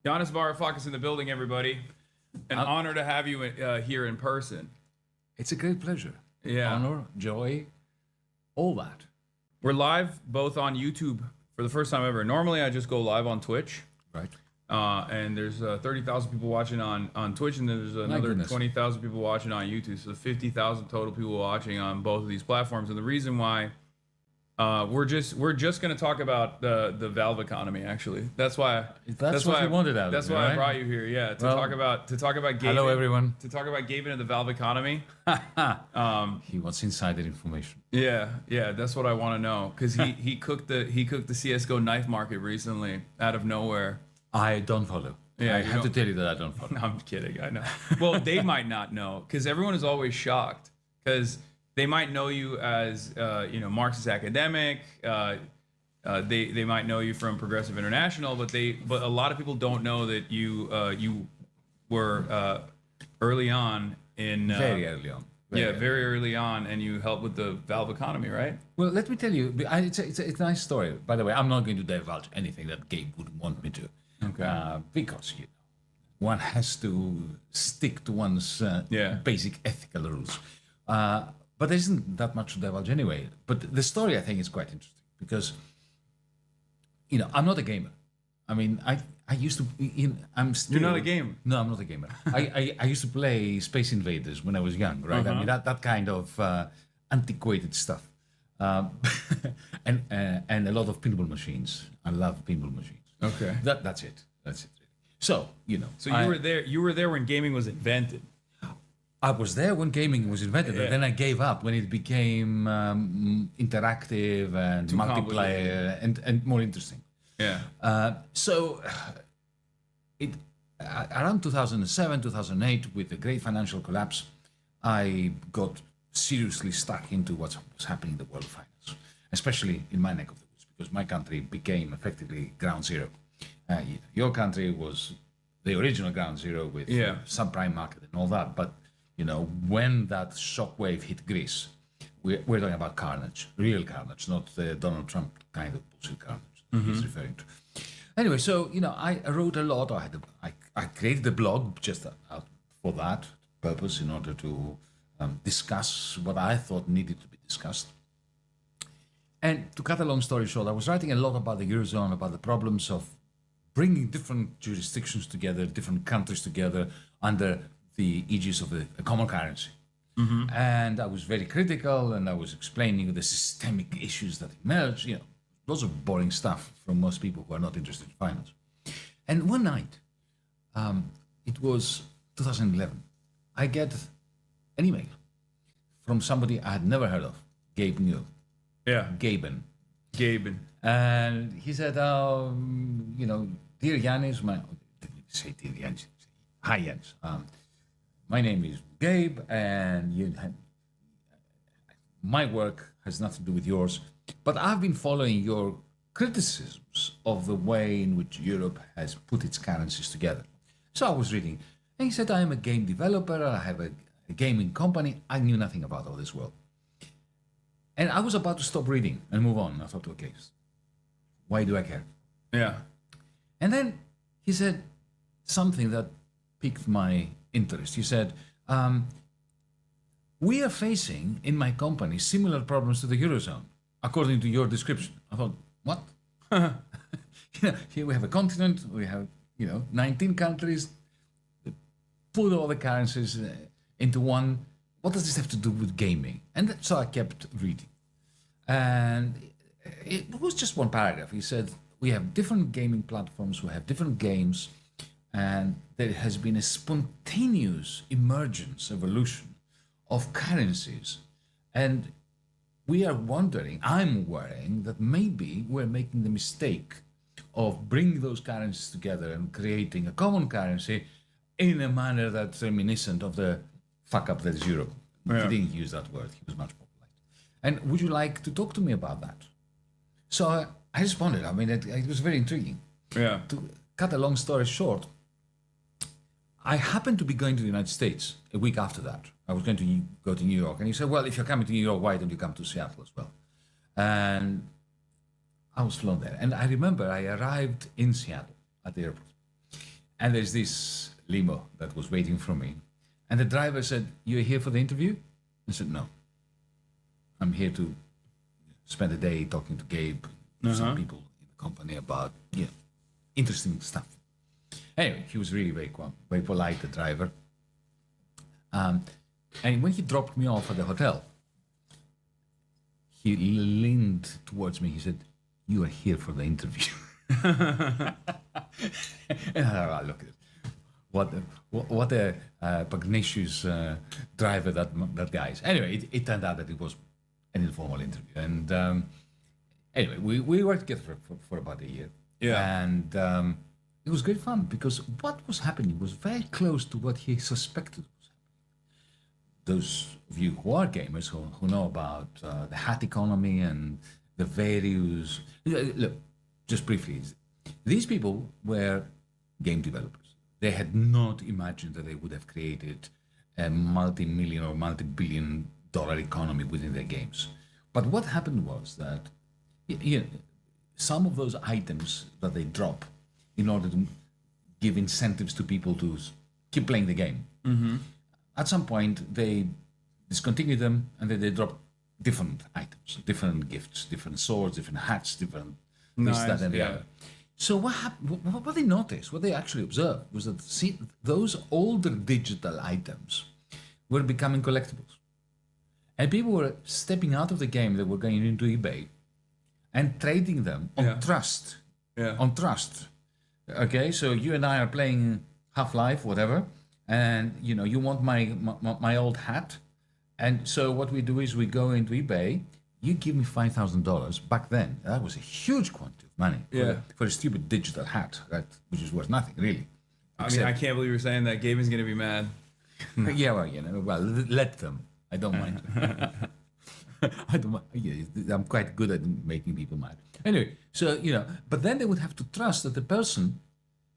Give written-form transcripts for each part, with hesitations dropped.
Yanis Varoufakis in the building, everybody. An Uh, honor to have you here in person. it's a great pleasure. Yeah. Honor, joy, all that. We're live both on YouTube for the first time ever. Normally, I just go live on Twitch, Right. and there's 30,000 people watching on Twitch, and then there's another goodness. 20,000 people watching on YouTube. So 50,000 total people watching on both of these platforms. And the reason why we're just going to talk about the valve economy. Actually, that's why. That's what you wanted out of That's me, why I right? brought you here. Yeah, to Well, talk about Gabe. Hello, everyone. To talk about Gabe and the valve economy. He wants insider information. Yeah, that's what I want to know because he cooked the CS:GO knife market recently out of nowhere. I don't follow. Yeah, I you have to don't- tell you that I don't follow. No, I'm kidding. I know. Well, they might not know because everyone is always shocked because they might know you as Marxist academic. They might know you from Progressive International, but a lot of people don't know that you were early on in Very early on. very early on, and you helped with the valve economy, right? Well, let me tell you, it's a nice story. By the way, I'm not going to divulge anything that Gabe would want me to. Okay. Because, one has to stick to one's basic ethical rules. But there isn't that much to divulge anyway. But the story, I think, is quite interesting because, I'm not a gamer. I mean, I used to. I'm still. You're not a gamer? No, I'm not a gamer. I used to play Space Invaders when I was young, right? I mean, that kind of antiquated stuff, and a lot of pinball machines. I love pinball machines. Okay. That's it. That's it. Really. So So you were there. You were there when gaming was invented. I was there when gaming was invented, Yeah. and then I gave up when it became interactive and Too multiplayer and more interesting. Yeah. It around 2007, 2008, with the great financial collapse, I got seriously stuck into what was happening in the world of finance, especially in my neck of the woods, because my country became effectively ground zero. Your country was the original ground zero with Yeah. subprime market and all that, but when that shockwave hit Greece, we're talking about carnage, real carnage, not the Donald Trump kind of bullshit carnage that he's referring to. Anyway, so I wrote a lot. I created a blog just for that purpose, in order to discuss what I thought needed to be discussed. And to cut a long story short, I was writing a lot about the Eurozone, about the problems of bringing different jurisdictions together, different countries together under the aegis of a common currency. And I was very critical, and I was explaining the systemic issues that emerge. Lots of boring stuff from most people who are not interested in finance. And one night, it was 2011, I get an email from somebody I had never heard of, Gabe Newell, Yeah. Gaben. Gabe. And he said, dear Yanis, didn't say dear Yanis, hi Yanis. My name is Gabe, and my work has nothing to do with yours, but I've been following your criticisms of the way in which Europe has put its currencies together. So I was reading, and he said, I am a game developer, I have a gaming company. I knew nothing about all this world. And I was about to stop reading and move on. I thought, okay, why do I care? Yeah. And then he said something that piqued my interest. He said, we are facing in my company similar problems to the Eurozone, according to your description. I thought, what? Here we have a continent, we have 19 countries, put all the currencies into one. What does this have to do with gaming? And so I kept reading. And it was just one paragraph. He said, we have different gaming platforms, we have different games, and there has been a spontaneous emergence, evolution of currencies. And we are wondering, I'm worrying that maybe we're making the mistake of bringing those currencies together and creating a common currency in a manner that's reminiscent of the fuck up that is Europe. Yeah. He didn't use that word, he was much more polite. And would you like to talk to me about that? So I responded. I mean, it was very intriguing. Yeah. To cut a long story short, I happened to be going to the United States a week after that. I was going to go to New York. And he said, well, if you're coming to New York, why don't you come to Seattle as well? And I was flown there. And I remember I arrived in Seattle at the airport. And there's this limo that was waiting for me. And the driver said, "You're here for the interview?" I said, "No. I'm here to spend the day talking to Gabe, some people in the company about interesting stuff." Anyway, he was really very polite, the driver. And when he dropped me off at the hotel, he leaned towards me. He said, "You are here for the interview." And I thought, look at it. What a pugnacious driver that guy is. Anyway, it turned out that it was an informal interview. And anyway, we worked together for about a year. Yeah. And it was great fun because what was happening was very close to what he suspected was happening. Those of you who are gamers, who know about the hat economy and the various... Look, just briefly, these people were game developers. They had not imagined that they would have created a multi-million or multi-billion dollar economy within their games. But what happened was that some of those items that they drop in order to give incentives to people to keep playing the game, at some point they discontinue them and then they drop different items, different gifts, different swords, different hats, different this, that, and the other. So what happened? What they noticed, what they actually observed, was that those older digital items were becoming collectibles, and people were stepping out of the game. They were going into eBay and trading them on trust. Yeah. On trust. Okay, so you and I are playing Half-Life, whatever, and you want my old hat, and so what we do is we go into eBay. You give me $5,000. Back then, that was a huge quantity of money for a stupid digital hat, right? Which is worth nothing, really. I mean, I can't believe you're saying that. Gabe is going to be mad. Yeah, well, let them. I don't mind. I don't mind. I'm quite good at making people mad. Anyway, so, but then they would have to trust that the person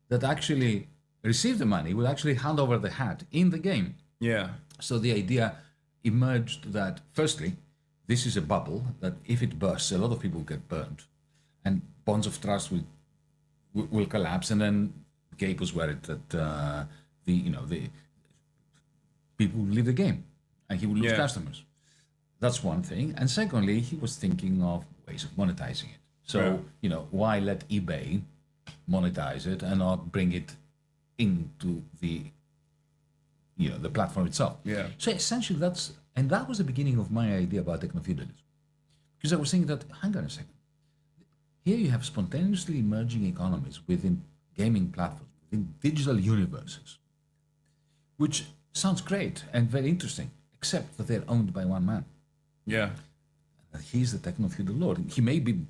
that actually received the money would actually hand over the hat in the game. Yeah. So the idea emerged that, firstly, this is a bubble that if it bursts, a lot of people get burned, and bonds of trust will collapse. And then Gabe was worried that the people would leave the game, and he would lose customers. That's one thing. And secondly, he was thinking of ways of monetizing it. So why let eBay monetize it and not bring it into the platform itself? Yeah. So essentially, that was the beginning of my idea about techno-feudalism. Because I was thinking that, hang on a second, here you have spontaneously emerging economies within gaming platforms, within digital universes, which sounds great and very interesting, except that they're owned by one man. Yeah. He's the techno-feudal lord. He may be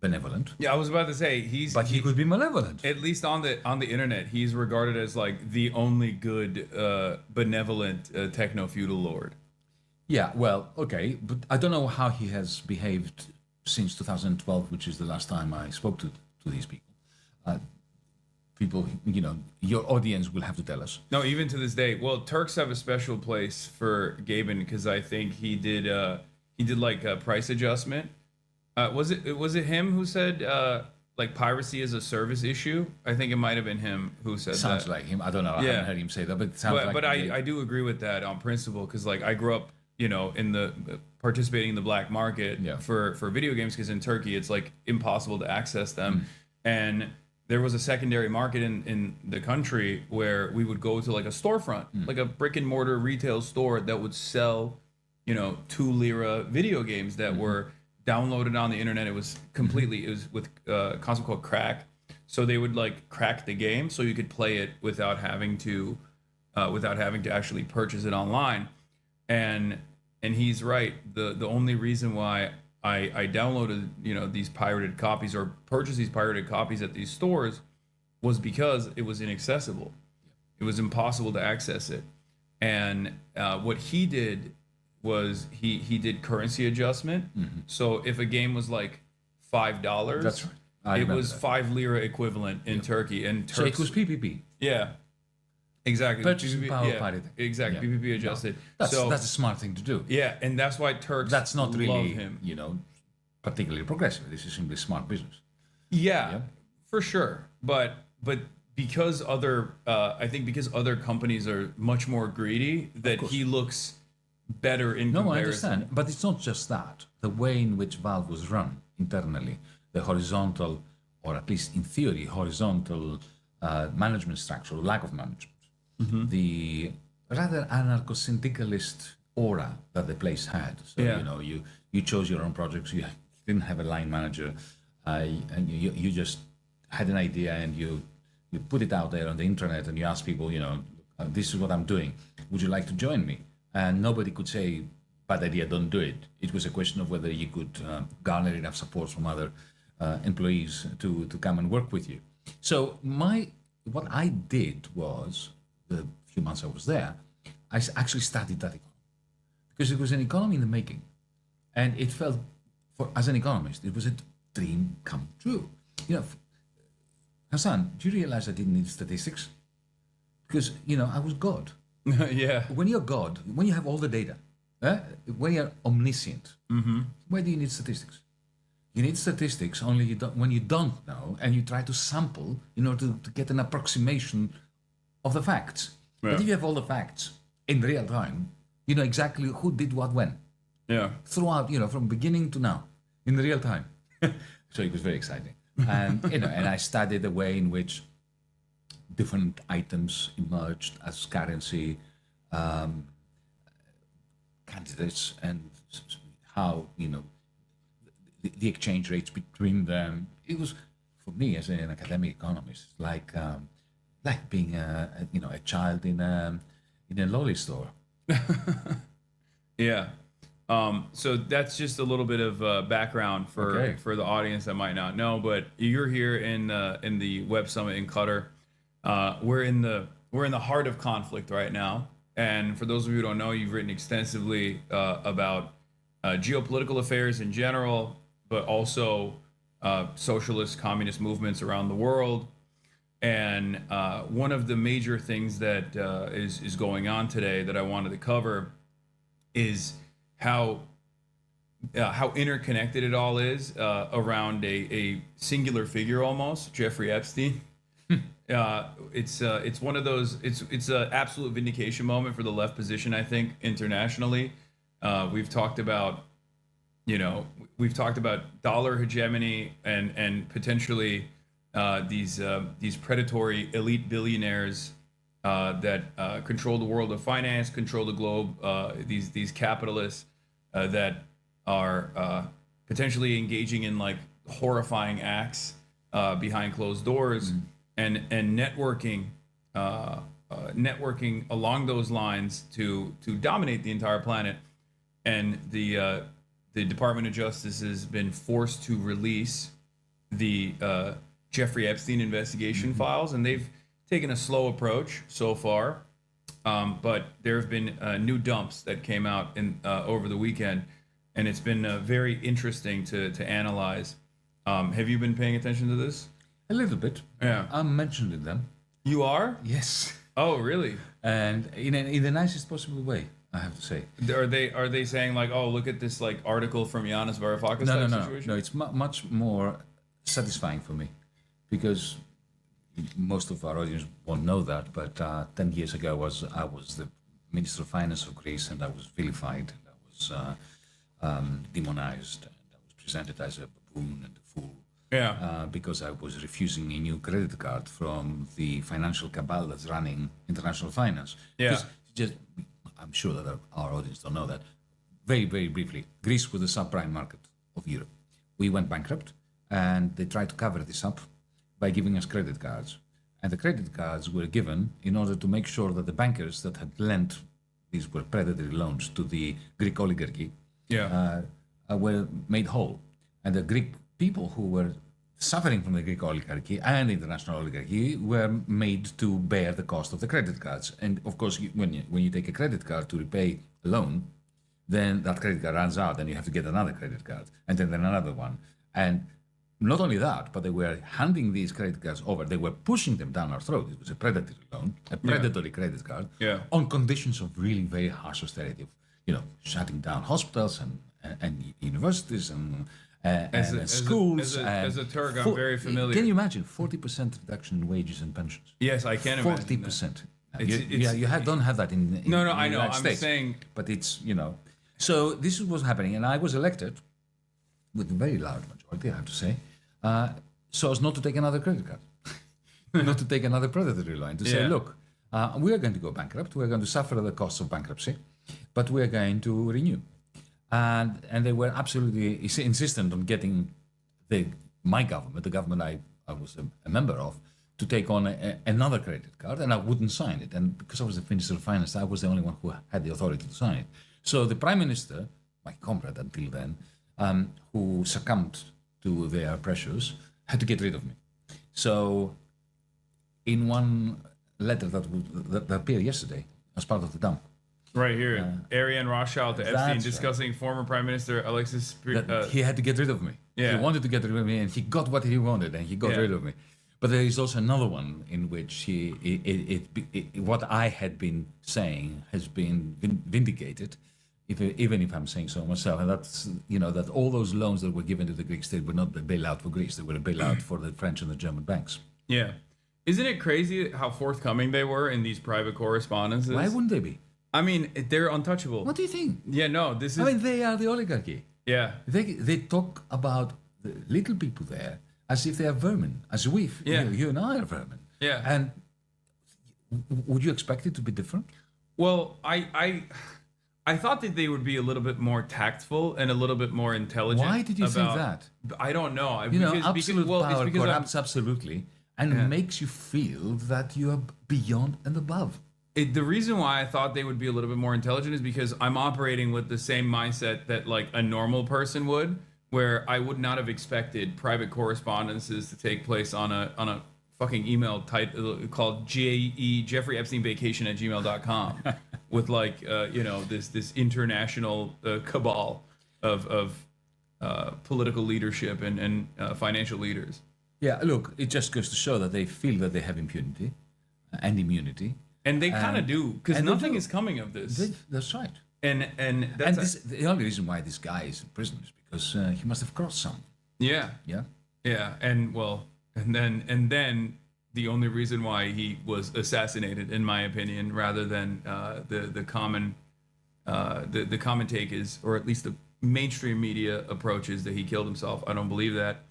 benevolent. Yeah, I was about to say but he could be malevolent. At least on the internet, he's regarded as like the only good benevolent techno-feudal lord. Yeah, well, okay, but I don't know how he has behaved since 2012, which is the last time I spoke to these people. People, your audience will have to tell us. No, even to this day. Well, Turks have a special place for Gaben because I think he did like a price adjustment. Was it him who said like piracy is a service issue? I think it might have been him who said sounds that. like him. I don't know. I haven't heard him say that, but it sounds like. But I do agree with that on principle because like I grew up, in the participating in the black market for video games because in Turkey it's like impossible to access them, and there was a secondary market in the country where we would go to like a storefront, like a brick and mortar retail store that would sell, 2 lira video games that were downloaded on the internet. It was completely, it was with a concept called crack. So they would like crack the game so you could play it without having to actually purchase it online. And he's right. The only reason why I downloaded, these pirated copies or purchased these pirated copies at these stores was because it was inaccessible. It was impossible to access it. And what he did was he did currency adjustment. So if a game was like $5, that's right. It was 5 lira equivalent in Turkey. And so it was PPP. Yeah. Exactly. Purchasing power parity. Exactly. PPP adjusted. No. That's a smart thing to do. Yeah, and that's why Turks that's not really, love him. Particularly progressive. This is simply smart business. Yeah, for sure. But because other companies are much more greedy, that he looks better in No, I comparison. understand. But it's not just that. The way in which Valve was run internally, the horizontal, or at least in theory, horizontal management structure, lack of management, the rather anarcho-syndicalist aura that the place had. So, Yeah. you know, you chose your own projects, you didn't have a line manager, and you just had an idea and you put it out there on the internet and you ask people, you know, this is what I'm doing. Would you like to join me? And nobody could say, bad idea, don't do it. It was a question of whether you could garner enough support from other employees to come and work with you. So what I did was, the few months I was there, I actually studied that economy. Because it was an economy in the making. And it felt, as an economist, it was a dream come true. You know, Hassan, do you realize I didn't need statistics? Because, you know, I was God. Yeah. When you're God, when you have all the data, when you're omniscient, why do you need statistics? You need statistics only when you don't know, and you try to sample in order to get an approximation of the facts. Yeah. But if you have all the facts in real time, you know exactly who did what when. Yeah. Throughout, you know, from beginning to now, in real time. So it was very exciting. And, you know, and I studied the way in which different items emerged as currency, candidates, and how, you know, the exchange rates between them. It was, for me as an academic economist, like being a child in a lolly store. Yeah. So that's just a little bit of background for the audience that might not know. But you're here in the Web Summit in Qatar. We're in the heart of conflict right now. And for those of you who don't know, you've written extensively about geopolitical affairs in general, but also socialist, communist movements around the world. And one of the major things that is going on today that I wanted to cover is how interconnected it all is around a singular figure, almost, Jeffrey Epstein. It's one of those. It's an absolute vindication moment for the left position, I think, internationally. We've talked about dollar hegemony and potentially these predatory elite billionaires that control the world of finance, control the globe. These capitalists that are potentially engaging in like horrifying acts behind closed doors, and networking along those lines to dominate the entire planet. And the Department of Justice has been forced to release the Jeffrey Epstein investigation files, and they've taken a slow approach so far. But there have been new dumps that came out over the weekend, and it's been very interesting to analyze. Have you been paying attention to this? A little bit. Yeah. I'm mentioned in them. You are? Yes. Oh, really? And in the nicest possible way, I have to say. Are they saying like, oh, look at this like article from Yanis Varoufakis type situation? No. It's much more satisfying for me, because most of our audience won't know that. But 10 years ago, I was the Minister of Finance of Greece, and I was vilified, and I was demonized, and I was presented as a baboon and a fool. Yeah. Because I was refusing a new credit card from the financial cabal that's running international finance. Yeah. I'm sure that our audience don't know that. Very, very briefly, Greece was the subprime market of Europe. We went bankrupt, and they tried to cover this up by giving us credit cards. And the credit cards were given in order to make sure that the bankers that had lent, these were predatory loans to the Greek oligarchy, were made whole. And the Greek people who were suffering from the Greek oligarchy and the international oligarchy were made to bear the cost of the credit cards. And of course, when you take a credit card to repay a loan, then that credit card runs out and you have to get another credit card and then another one. And not only that, but they were handing these credit cards over. They were pushing them down our throat. It was a predatory loan, a predatory credit card, on conditions of really very harsh austerity, shutting down hospitals and universities As schools. as a Turk, I'm very familiar. Can you imagine 40% reduction in wages and pensions? Yes, I can imagine. 40%. It's- Don't have that in No, the I know. United I'm States, saying. but it's So this is what's happening, and I was elected with a very large majority, I have to say, so as not to take another credit card, not to take another predatory line, to say, Yeah. look, we are going to go bankrupt, we are going to suffer the costs of bankruptcy, but we are going to renew. And they were absolutely insistent on getting my government, the government I was a member of, to take on another credit card, and I wouldn't sign it. And because I was the Minister of Finance, I was the only one who had the authority to sign it. So the Prime Minister, my comrade until then, who succumbed to their pressures, had to get rid of me. So in one letter that appeared yesterday as part of the dump, Right here, Ariane Rothschild to Epstein that's discussing former Prime Minister Alexis. that he had to get rid of me. Yeah. He wanted to get rid of me, and he got what he wanted, and he got Yeah. rid of me. But there is also another one in which what I had been saying has been vindicated, even if I'm saying so myself. And that's that all those loans that were given to the Greeks, they were not a bailout for Greece; they were a bailout for the French and the German banks. Yeah, isn't it crazy how forthcoming they were in these private correspondences? Why wouldn't they be? I mean, they're untouchable. What do you think? Yeah, no, this is. I mean, they are the oligarchy. Yeah, They talk about the little people there as if they are vermin, as if Yeah. you and I are vermin. Yeah. And would you expect it to be different? well, I thought that they would be a little bit more tactful and a little bit more intelligent. Why did you think that? I don't know. Absolute well, power it's because corrupts absolutely and makes you feel that you are beyond and above. The reason why I thought they would be a little bit more intelligent is because I'm operating with the same mindset that like a normal person would, where I would not have expected private correspondences to take place on a fucking email called Jeffrey Epstein Vacation at gmail.com with like this international cabal of political leadership and financial leaders. Yeah, look, it just goes to show that they feel that they have impunity and immunity. And they kind of do, because and they nothing do. is coming of this. That's right. And that's The only reason why this guy is in prison is because he must have crossed some. yeah. Yeah. And then the only reason why he was assassinated, in my opinion, rather than the common take is, or at least the mainstream media approach is that he killed himself. I don't believe that.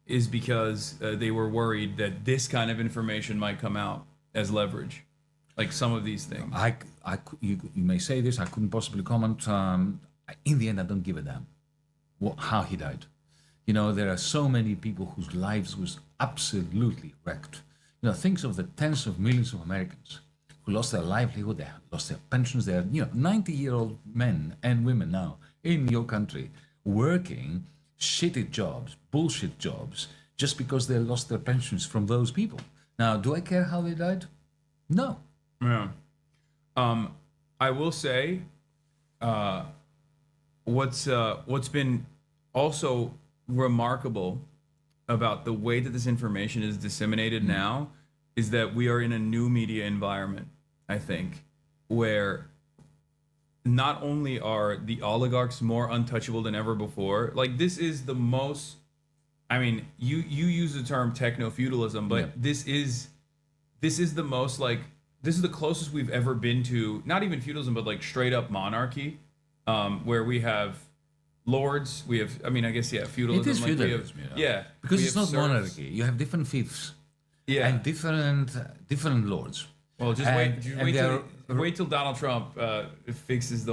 Is because they were worried that this kind of information might come out as leverage, like some of these things. You may say this, I couldn't possibly comment. In the end, I don't give a damn how he died. There are so many people whose lives was absolutely wrecked. Think of the tens of millions of Americans who lost their livelihood, they lost their pensions. They're 90-year-old men and women now in your country working shitty jobs, bullshit jobs, just because they lost their pensions from those people. Now, do I care how they died? No. Yeah. I will say, what's been also remarkable about the way that this information is disseminated now is that we are in a new media environment, I think, where not only are the oligarchs more untouchable than ever before, like this is the most, I mean, you use the term techno-feudalism, but this is the most like, this is the closest we've ever been to, not even feudalism, but like straight up monarchy, where we have lords, we have, I mean, I guess, feudalism. It is like feudalism, we because it's have not serfs. monarchy. You have different fiefs and different lords. Well, just And wait till Donald Trump stabilizes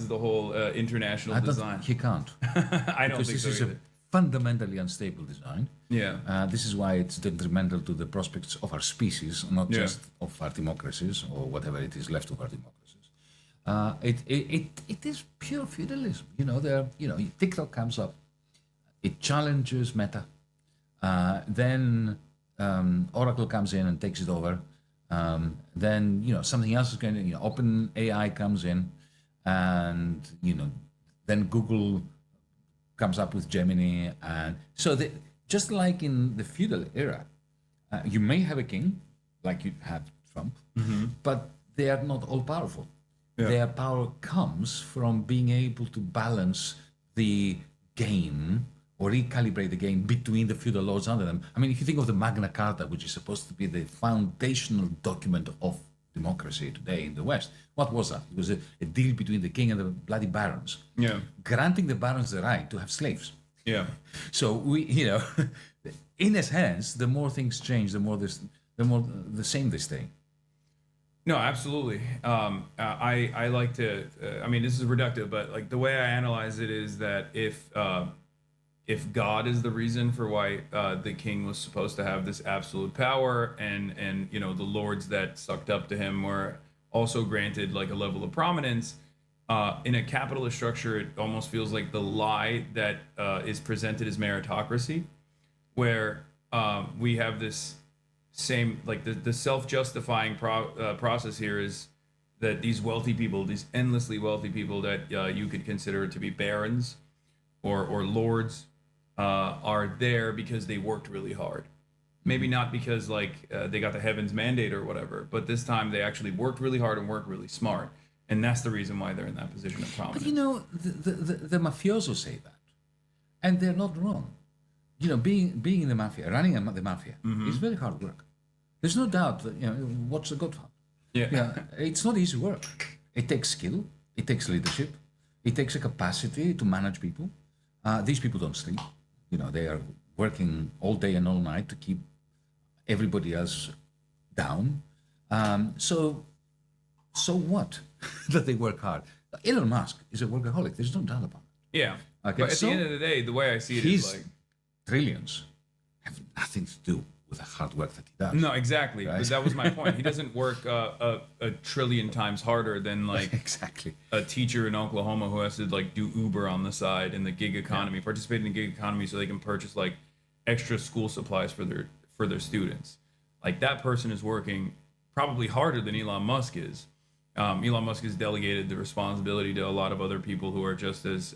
the whole international design. He can't. I don't Because think this so is either. a fundamentally unstable design. Yeah. This is why it's detrimental to the prospects of our species, not Yeah. just of our democracies or whatever it is left of our democracies. It is pure feudalism. TikTok comes up, it challenges Meta, then Oracle comes in and takes it over. Then something else is going to Open AI comes in, and then Google comes up with Gemini, and so just like in the feudal era, you may have a king like you have Trump, but they are not all powerful. Yeah. Their power comes from being able to balance the game or recalibrate the game between the feudal lords under them. I mean, if you think of the Magna Carta, which is supposed to be the foundational document of democracy today in the West, what was that? It was a deal between the king and the bloody barons, granting the barons the right to have slaves. Yeah. So we, in a sense, the more things change, the more the same they stay. No, absolutely. I like to. I mean, this is reductive, but like the way I analyze it is that if God is the reason for why the king was supposed to have this absolute power, and the lords that sucked up to him were also granted like a level of prominence, in a capitalist structure, it almost feels like the lie that is presented as meritocracy, where we have this same, like the self-justifying process here is that these wealthy people, these endlessly wealthy people that you could consider to be barons or lords, are there because they worked really hard. Maybe not because they got the heavens mandate or whatever, but this time they actually worked really hard and worked really smart. And that's the reason why they're in that position of prominence. But the mafiosos say that, and they're not wrong. Being in the mafia, running the mafia, is very hard work. There's no doubt that, watch The Godfather. Yeah, it's not easy work. It takes skill, it takes leadership, it takes a capacity to manage people. These people don't sleep. They are working all day and all night to keep everybody else down. So what that they work hard? Elon Musk is a workaholic. There's no doubt about it. Yeah. Okay, but at the end of the day, the way I see it is like trillions have nothing to do with the hard work that he does. No, exactly. Right? But that was my point. He doesn't work a trillion times harder than exactly a teacher in Oklahoma who has to do Uber on the side in the gig economy, participate in the gig economy so they can purchase extra school supplies for their students. Like that person is working probably harder than Elon Musk is. Elon Musk has delegated the responsibility to a lot of other people who are just as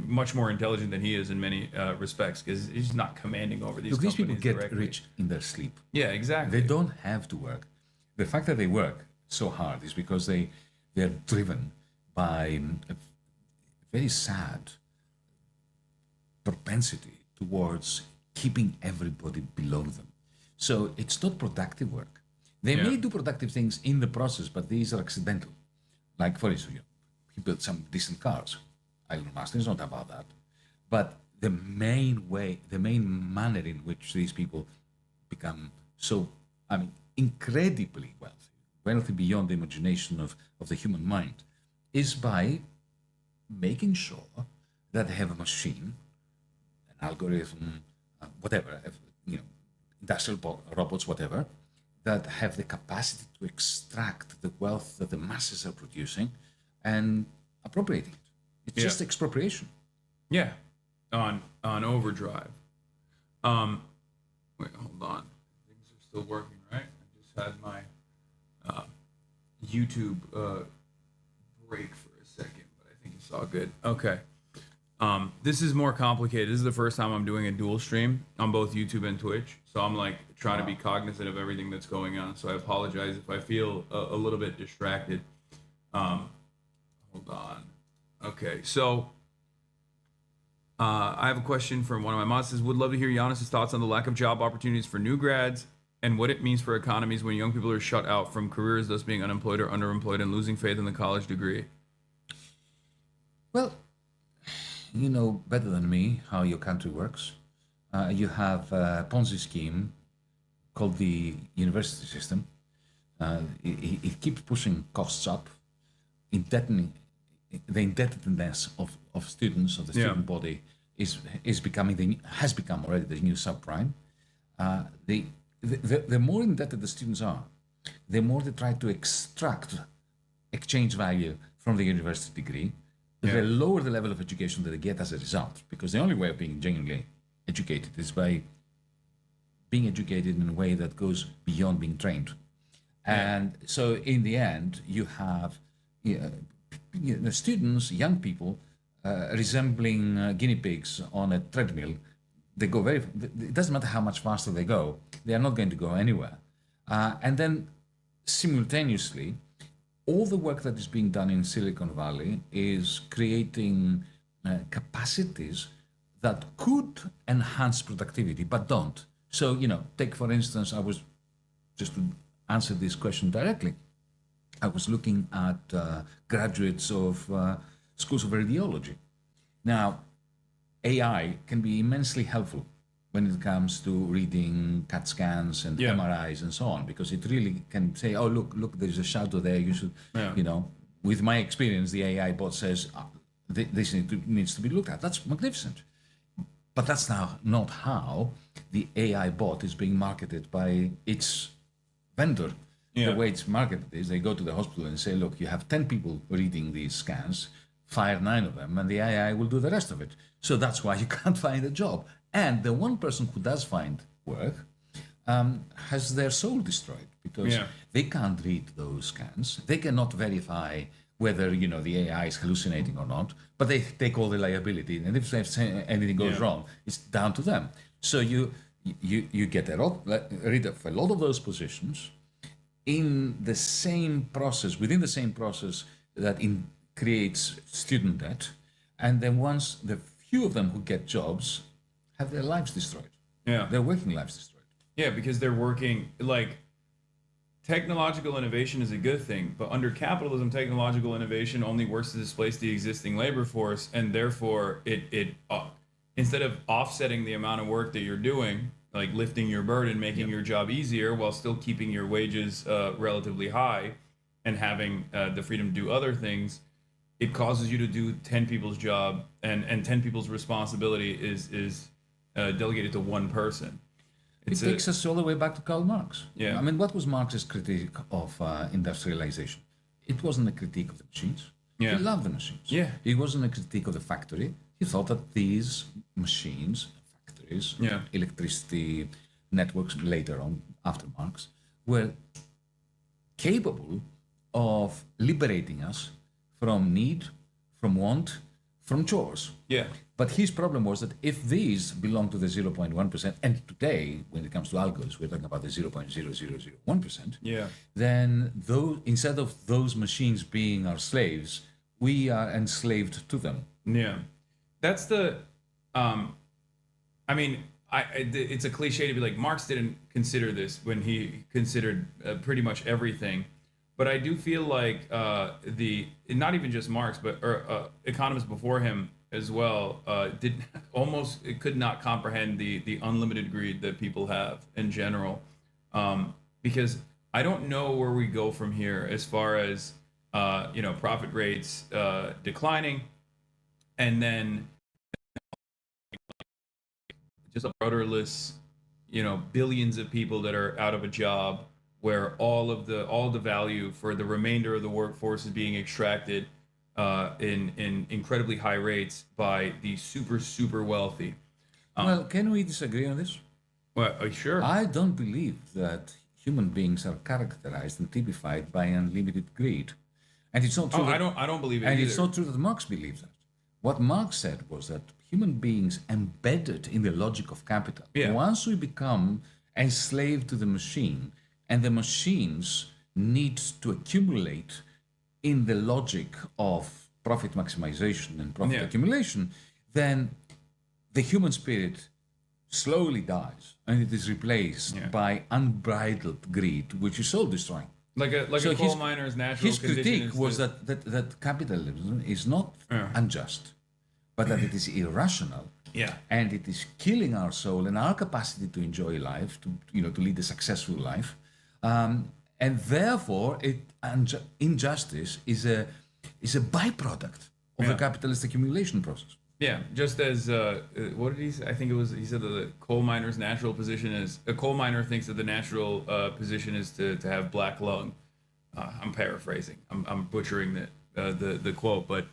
much more intelligent than he is in many respects, because he's not commanding over these companies. These people get directly. rich in their sleep. Yeah, exactly. They don't have to work. The fact that they work so hard is because they're driven by a very sad propensity towards keeping everybody below them. So it's not productive work. They may do productive things in the process, but these are accidental. Like, for instance, he built some decent cars. Elon Musk is not about that. But the main manner in which these people become so, incredibly wealthy beyond the imagination of the human mind, is by making sure that they have a machine, an algorithm, whatever, industrial robots, whatever, that have the capacity to extract the wealth that the masses are producing and appropriating it. It's just expropriation. Yeah, on overdrive. Wait, hold on. Things are still working, right? I just had my YouTube break for a second, but I think it's all good. Okay. This is more complicated. This is the first time I'm doing a dual stream on both YouTube and Twitch. So I'm trying to be cognizant of everything that's going on. So I apologize if I feel a little bit distracted. Hold on. Okay, so I have a question from one of my mods. Says, would love to hear Yanis' thoughts on the lack of job opportunities for new grads and what it means for economies when young people are shut out from careers, thus being unemployed or underemployed and losing faith in the college degree. Well, you know better than me how your country works. You have a Ponzi scheme called the university system. It keeps pushing costs up, the indebtedness of students, of the student body, has become already the new subprime. The more indebted the students are, the more they try to extract exchange value from the university degree, the lower the level of education that they get as a result. Because the only way of being genuinely educated is by being educated in a way that goes beyond being trained. And so in the end, you have students, young people, resembling guinea pigs on a treadmill. They go it doesn't matter how much faster they go, they are not going to go anywhere. And then simultaneously, all the work that is being done in Silicon Valley is creating capacities that could enhance productivity but don't. So, take for instance, just to answer this question directly, I was looking at graduates of schools of radiology. Now, AI can be immensely helpful when it comes to reading CAT scans and MRIs and so on, because it really can say, oh, look, there's a shadow there. You should, with my experience, the AI bot says, this needs to be looked at. That's magnificent. But that's now not how the AI bot is being marketed by its vendor. The way it's marketed is they go to the hospital and say, look, you have 10 people reading these scans, fire 9 of them, and the AI will do the rest of it. So that's why you can't find a job. And the one person who does find work has their soul destroyed, because they can't read those scans. They cannot verify whether the AI is hallucinating or not, but they take all the liability. And if anything goes wrong, it's down to them. So you get rid of a lot of those positions in the same process, within the same process that creates student debt. And then once the few of them who get jobs have their lives destroyed. Their working lives destroyed. Yeah, because they're working, technological innovation is a good thing, but under capitalism, technological innovation only works to displace the existing labor force, and therefore it instead of offsetting the amount of work that you're doing, like lifting your burden, making your job easier while still keeping your wages relatively high and having the freedom to do other things, it causes you to do 10 people's job, and 10 people's responsibility is delegated to one person. It takes us all the way back to Karl Marx. Yeah. I mean, what was Marx's critique of industrialization? It wasn't a critique of the machines. Yeah. He loved the machines. Yeah. It wasn't a critique of the factory. He thought that these machines, factories, electricity networks later on, after Marx, were capable of liberating us from need, from want, from chores. Yeah. But his problem was that if these belong to the 0.1%, and today, when it comes to algos, we're talking about the 0.0001%, then instead of those machines being our slaves, we are enslaved to them. Yeah. That's the, it's a cliche to be like, Marx didn't consider this when he considered pretty much everything. But I do feel like not even just Marx, but economists before him as well, could not comprehend the unlimited greed that people have in general. Because I don't know where we go from here as far as, profit rates declining, and then just rudderless, billions of people that are out of a job, where all the value for the remainder of the workforce is being extracted in incredibly high rates by the super wealthy. Well, can we disagree on this? Well, sure. I don't believe that human beings are characterized and typified by unlimited greed, and it's not true. I don't believe it. And either. It's not true that Marx believed that. What Marx said was that human beings embedded in the logic of capital. Once we become enslaved to the machine, and the machines need to accumulate in the logic of profit maximization and profit accumulation, then the human spirit slowly dies, and it is replaced by unbridled greed, which is soul destroying. Like a coal miner's natural condition. His critique was that capitalism is not unjust, but that it is irrational. And it is killing our soul and our capacity to enjoy life, to lead a successful life. And therefore, injustice is a byproduct of the capitalist accumulation process. Yeah, just as what did he say? I think he said that the coal miner's natural position is, a coal miner thinks that the natural position is to have black lung. I'm paraphrasing. I'm butchering the quote, but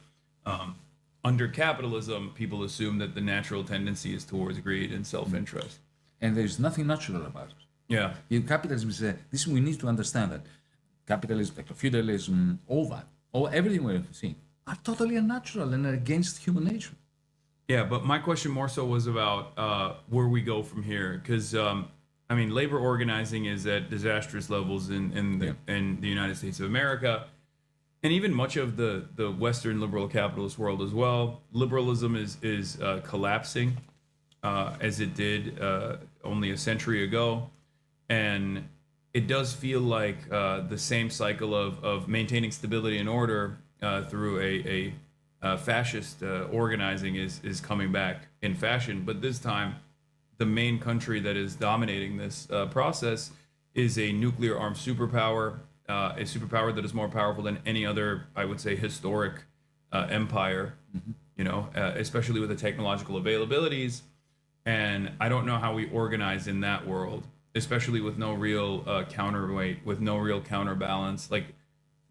under capitalism, people assume that the natural tendency is towards greed and self-interest. And there's nothing natural about it. Yeah. Capitalism is this. We need to understand that capitalism, feudalism, everything we're seeing are totally unnatural and against human nature. Yeah, but my question more so was about where we go from here, because labor organizing is at disastrous levels in the United States of America. And even much of the Western liberal capitalist world as well, liberalism is collapsing as it did only a century ago, and it does feel like the same cycle of maintaining stability and order through a fascist organizing is coming back in fashion. But this time, the main country that is dominating this process is a nuclear armed superpower, a superpower that is more powerful than any other, I would say, historic empire, you know, especially with the technological availabilities. And I don't know how we organize in that world, especially with no real counterweight, with no real counterbalance, like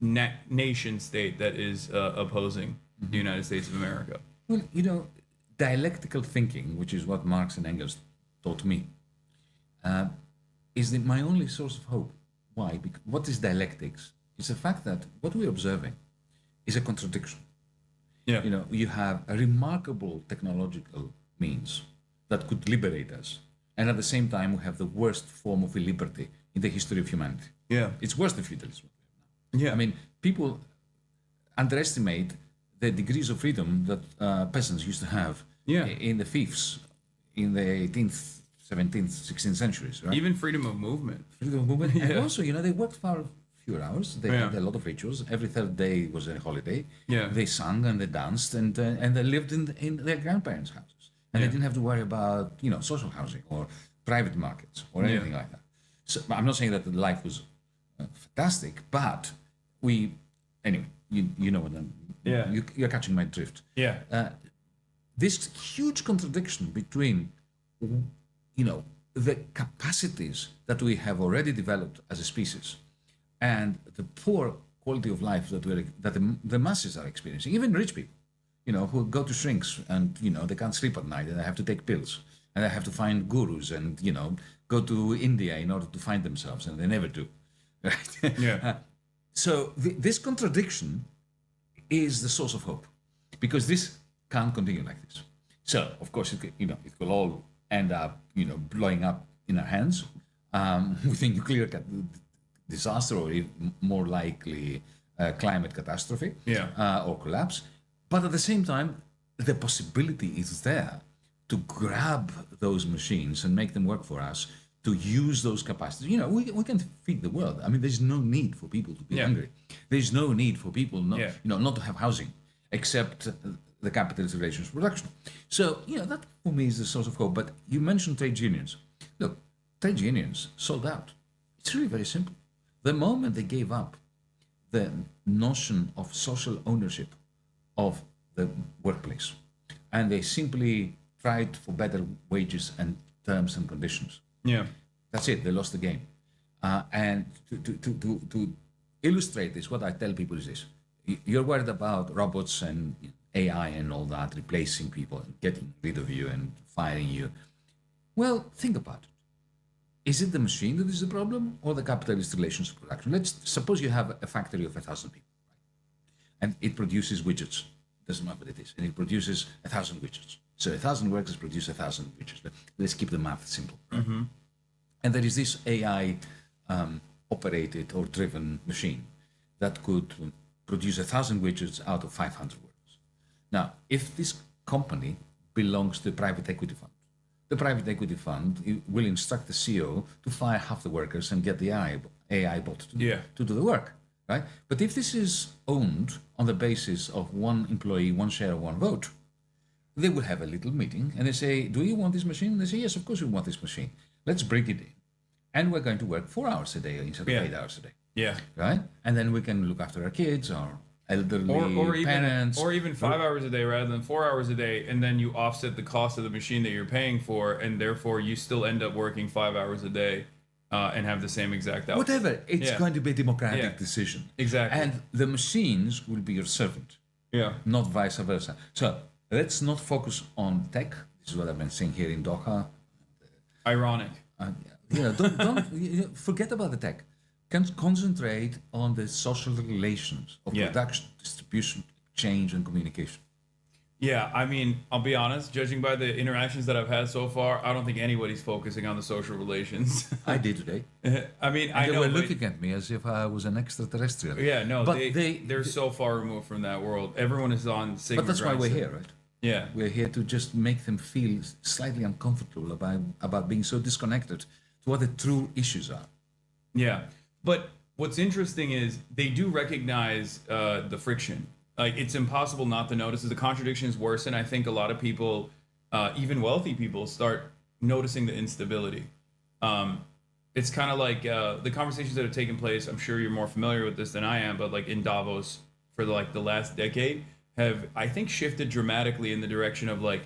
nation state that is opposing the United States of America. Well, you know, dialectical thinking, which is what Marx and Engels taught me, is my only source of hope. Why? Because what is dialectics? It's the fact that what we're observing is a contradiction. Yeah. You know, you have a remarkable technological means that could liberate us, and at the same time, we have the worst form of illiberty in the history of humanity. Yeah. It's worse than feudalism. Yeah. I mean, people underestimate the degrees of freedom that peasants used to have in the fiefs in the 18th, 17th, 16th centuries, right? Even freedom of movement. Freedom of movement. And also, you know, they worked far fewer hours. They had a lot of rituals. Every third day was a holiday. Yeah. They sang and they danced and they lived in their grandparents' houses. And they didn't have to worry about, you know, social housing or private markets or anything like that. So I'm not saying that the life was fantastic, but anyway, you know what I'm, you're catching my drift. Yeah. This huge contradiction between, you know, the capacities that we have already developed as a species and the poor quality of life that the masses are experiencing, even rich people, you know, who go to shrinks and, you know, they can't sleep at night and they have to take pills and they have to find gurus and, you know, go to India in order to find themselves, and they never do. Right? Yeah. So this contradiction is the source of hope, because this can't continue like this. So, of course, it will all end up, you know, blowing up in our hands with a nuclear disaster, or more likely climate catastrophe or collapse. But at the same time, the possibility is there to grab those machines and make them work for us, to use those capacities. You know, we can feed the world. I mean, there's no need for people to be hungry. There's no need for people not to have housing, except the capitalist relations of production. So, you know, that for me is the source of hope. But you mentioned trade unions. Look, trade unions sold out. It's really very simple. The moment they gave up the notion of social ownership of the workplace, and they simply tried for better wages and terms and conditions. Yeah. That's it. They lost the game. And to illustrate this, what I tell people is this. You're worried about robots and AI and all that replacing people and getting rid of you and firing you. Well, think about it. Is it the machine that is the problem, or the capitalist relations of production? Let's suppose you have a factory of 1,000 people, right? And it produces widgets. Doesn't matter what it is. And it produces 1,000 widgets. So 1,000 workers produce 1,000 widgets. Let's keep the math simple. Right? Mm-hmm. And there is this AI operated or driven machine that could produce 1,000 widgets out of 500 workers. Now, if this company belongs to a private equity fund, the private equity fund will instruct the CEO to fire half the workers and get the AI bot to do the work, right? But if this is owned on the basis of one employee, one share, one vote, they will have a little meeting and they say, do you want this machine? And they say, yes, of course we want this machine. Let's bring it in. And we're going to work 4 hours a day instead of 8 hours a day. Yeah. Right? And then we can look after our kids, our elderly parents. Or even 5 hours a day rather than 4 hours a day. And then you offset the cost of the machine that you're paying for. And therefore you still end up working 5 hours a day and have the same exact output. Whatever. It's going to be a democratic decision. Exactly. And the machines will be your servant. Yeah. Not vice versa. So let's not focus on tech. This is what I've been saying here in Doha. Ironic. Don't forget about the tech. Concentrate on the social relations of production, distribution, exchange, and communication. Yeah, I mean, I'll be honest, judging by the interactions that I've had so far, I don't think anybody's focusing on the social relations. I did today. I mean, And I they know, were but looking at me as if I was an extraterrestrial. yeah, no, But they're so far removed from that world. Everyone is on Sigma but that's why we're grindstone. here, right? Yeah. We're here to just make them feel slightly uncomfortable about being so disconnected to what the true issues are. Yeah, but what's interesting is they do recognize the friction. Like it's impossible not to notice. As the contradictions worsen, I think a lot of people, even wealthy people, start noticing the instability. It's kind of like the conversations that have taken place. I'm sure you're more familiar with this than I am, but like in Davos for like the last decade, have I think shifted dramatically in the direction of like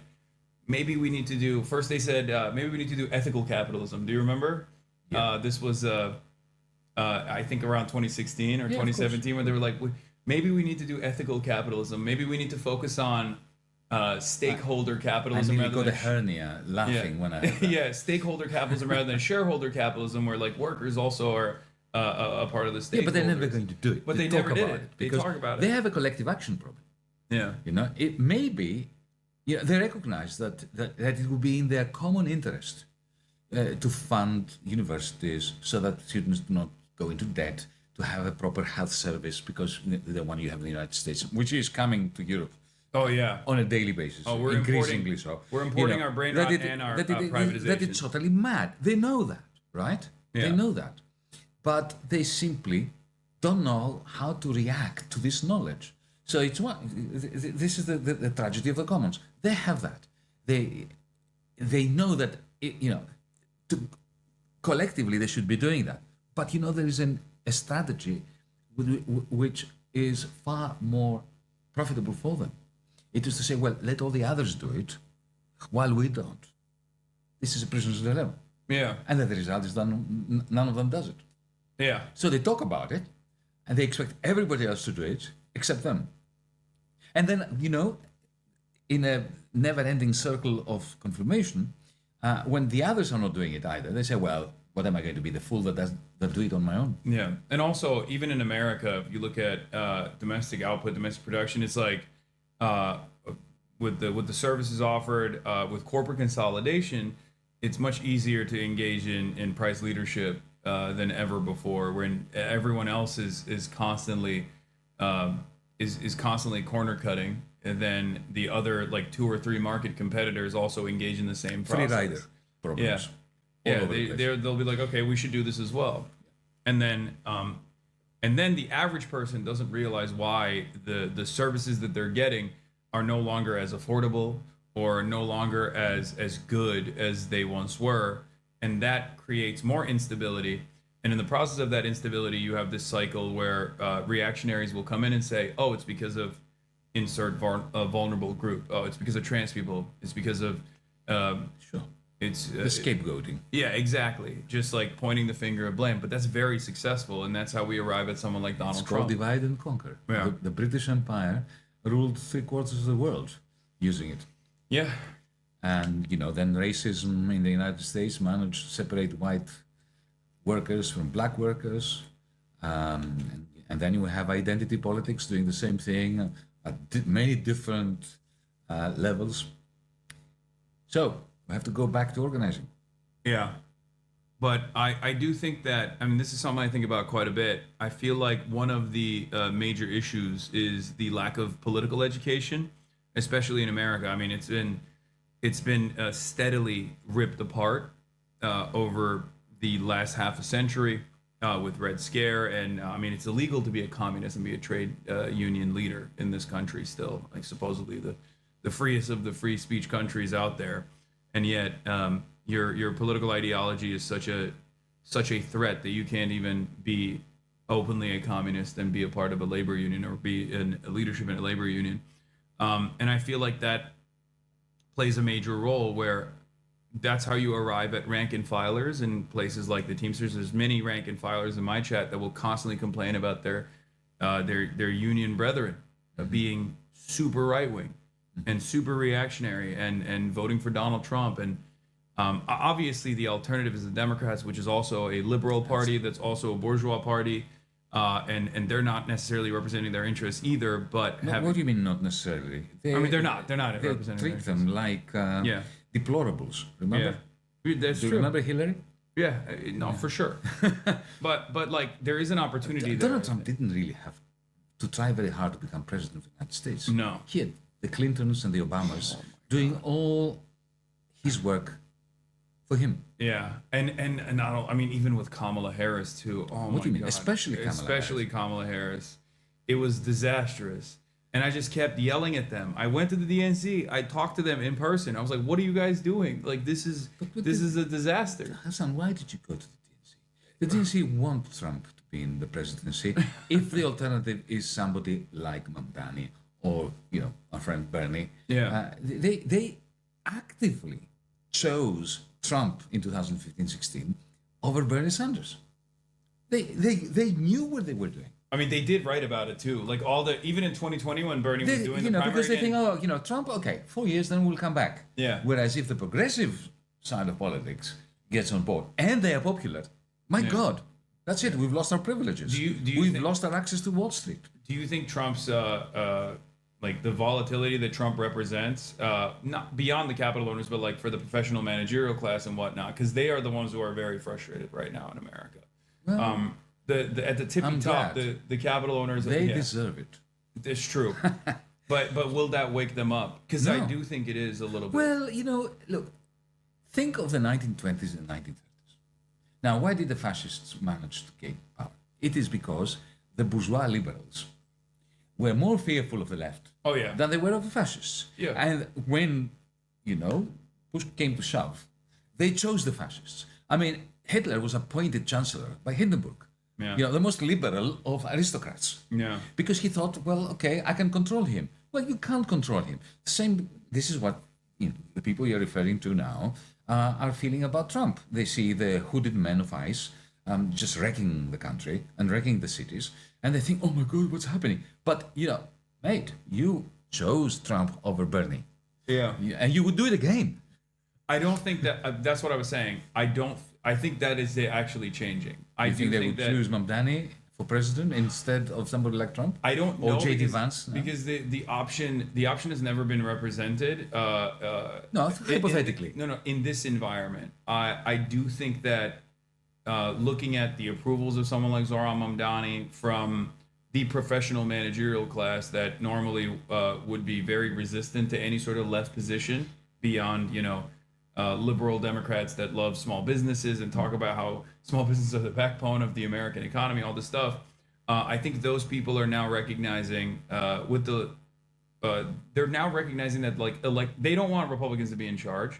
maybe we need to do. First, they said maybe we need to do ethical capitalism. Do you remember? Yeah. This was I think around 2016 or Yeah, of 2017 when they were like, maybe we need to do ethical capitalism. Maybe we need to focus on stakeholder I capitalism nearly rather got a than hernia laughing when I heard that. yeah, stakeholder capitalism rather than shareholder capitalism, where like workers also are a part of the stakeholders. Yeah, but they're never going to do it. But they talk never did about it. They because talk about it. they have a collective action problem. Yeah, You know, it may be, you know, they recognize that it would be in their common interest to fund universities so that students do not go into debt, to have a proper health service, because the one you have in the United States, which is coming to Europe oh yeah. on a daily basis, Oh, we're increasingly importing- so. we're importing our brain rot and our privatization. That it's totally mad. They know that, right? They Yeah. know that. But they simply don't know how to react to this knowledge. So it's one. This is the tragedy of the commons. They have that. They know that you know, collectively they should be doing that. But you know there is a strategy which is far more profitable for them. It is to say, well, let all the others do it, while we don't. This is a prisoner's dilemma, Yeah, and then the result is that none of them does it. yeah, So they talk about it, and they expect everybody else to do it except them. And then, you know, in a never-ending circle of confirmation, when the others are not doing it either, they say, well, what am I going to be, the fool that do it on my own? yeah. And also, even in America, if you look at domestic output, domestic production, it's like with the services offered, with corporate consolidation, it's much easier to engage in price leadership than ever before, when everyone else is constantly is constantly corner cutting, and then the other like 2 or 3 market competitors also engage in the same Free process. rider problems. Yeah, all yeah. over the place. They'll be like, okay, we should do this as well, and then the average person doesn't realize why the services that they're getting are no longer as affordable or no longer as good as they once were, and that creates more instability. And in the process of that instability, you have this cycle where reactionaries will come in and say, "Oh, it's because of insert a vulnerable group. Oh, it's because of trans people. It's because of Sure. it's The scapegoating. yeah, exactly. Just like pointing the finger of blame. But that's very successful, and that's how we arrive at someone like Donald It's called Trump. divide and conquer. Yeah. The British Empire ruled 3/4 of the world using it. Yeah, And, you know, then racism in the United States managed to separate white workers from black workers. And then you have identity politics doing the same thing at many different levels. So we have to go back to organizing. yeah. But I do think that, I mean, this is something I think about quite a bit. I feel like one of the major issues is the lack of political education, especially in America. I mean, it's been steadily ripped apart over the last half a century with Red Scare, and I mean, it's illegal to be a communist and be a trade union leader in this country still, like supposedly the freest of the free speech countries out there, and yet your political ideology is such a threat that you can't even be openly a communist and be a part of a labor union or be in a leadership in a labor union, and I feel like that plays a major role where that's how you arrive at rank and filers in places like the Teamsters. There's many rank and filers in my chat that will constantly complain about their union brethren being super right wing and super reactionary and voting for Donald Trump. And obviously the alternative is the Democrats, which is also a liberal party that's also a bourgeois party. and they're not necessarily representing their interests either. But What do you mean not necessarily? I mean, they're not. They're not They representing. treat their them like Yeah. deplorables. Remember? Yeah, that's Do you true. remember Hillary? Yeah, no, for sure. but like there is an opportunity there. Donald Trump didn't really have to try very hard to become president of the United States. No. He had the Clintons and the Obamas doing all his work for him. Yeah, and not. I mean, even with Kamala Harris too. Oh What my do you mean? God. Especially Kamala Harris. It was disastrous, and I just kept yelling at them. I went to the DNC. I talked to them in person. I was like, "What are you guys doing? Like, this is a disaster." Hassan, why did you go to the DNC? The DNC want Trump to be in the presidency if the alternative is somebody like Mamdani or, our friend Bernie. Yeah. They actively chose Trump in 2015-16 over Bernie Sanders. They knew what they were doing. I mean, they did write about it too. Like even in 2020 when Bernie was doing the primary because they again, think, Trump, okay, 4 years, then we'll come back. Yeah. Whereas if the progressive side of politics gets on board and they are popular, my God, that's it. We've lost our privileges. We've lost our access to Wall Street. Do you think Trump's like the volatility that Trump represents, not beyond the capital owners, but like for the professional managerial class and whatnot, because they are the ones who are very frustrated right now in America. Well, At the tippy I'm top, glad. the capital owners, They deserve it. It's true. but will that wake them up? Because I No. do think it is a little bit. Well, look, think of the 1920s and 1930s. Now, why did the fascists manage to gain power? It is because the bourgeois liberals were more fearful of the left Oh yeah. than they were of the fascists. Yeah. And when, push came to shove, they chose the fascists. I mean, Hitler was appointed chancellor by Hindenburg. Yeah. The most liberal of aristocrats. Yeah. Because he thought, well, okay, I can control him. Well, you can't control him. This is what the people you're referring to now are feeling about Trump. They see the hooded men of ICE just wrecking the country and wrecking the cities, and they think, oh my God, what's happening? But, mate, you chose Trump over Bernie. Yeah. And you would do it again. I don't think that. That's what I was saying. I think that is actually changing. I You do think they think would that. choose Mamdani for president instead of somebody like Trump? I don't know Or J.D. because, Vance? No? because the option has never been represented. No, hypothetically. In this environment, I do think that looking at the approvals of someone like Zoran Mamdani from the professional managerial class that normally would be very resistant to any sort of left position beyond liberal Democrats that love small businesses and talk about how small businesses are the backbone of the American economy, all this stuff. I think those people are now recognizing they're now recognizing that they don't want Republicans to be in charge,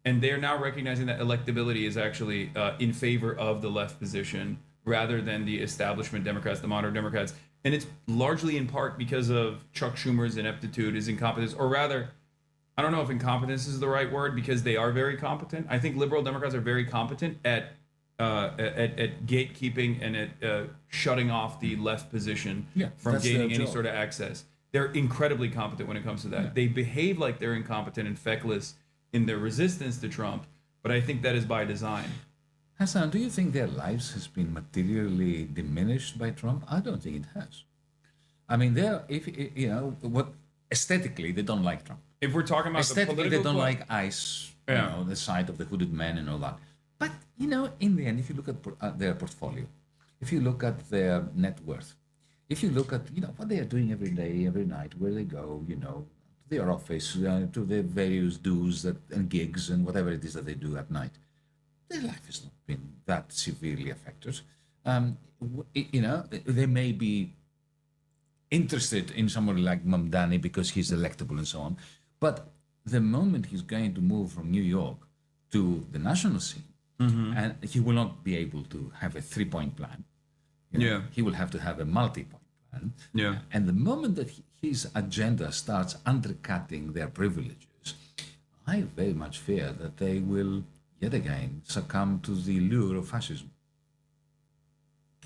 and they're now recognizing that electability is actually in favor of the left position rather than the establishment Democrats, the modern Democrats, and it's largely in part because of Chuck Schumer's ineptitude, his incompetence, or rather, I don't know if incompetence is the right word because they are very competent. I think liberal Democrats are very competent at gatekeeping and at shutting off the left position from that's gaining their any job. sort of access. They're incredibly competent when it comes to that. Yeah. They behave like they're incompetent and feckless in their resistance to Trump, but I think that is by design. Hassan, do you think their lives has been materially diminished by Trump? I don't think it has. I mean, aesthetically, they don't like Trump. If we're talking about the Aesthetically, political they don't class- like ICE, Yeah. the side of the hooded men and all that. But, in the end, if you look at their portfolio, if you look at their net worth, if you look at, what they are doing every day, every night, where they go, to their office, to the various dues and gigs and whatever it is that they do at night, their life has not been that severely affected. They may be interested in somebody like Mamdani because he's electable and so on, but the moment he's going to move from New York to the national scene, and he will not be able to have a 3-point plan. He will have to have a multi-point plan. Yeah. And the moment that his agenda starts undercutting their privileges, I very much fear that they will yet again succumb to the lure of fascism.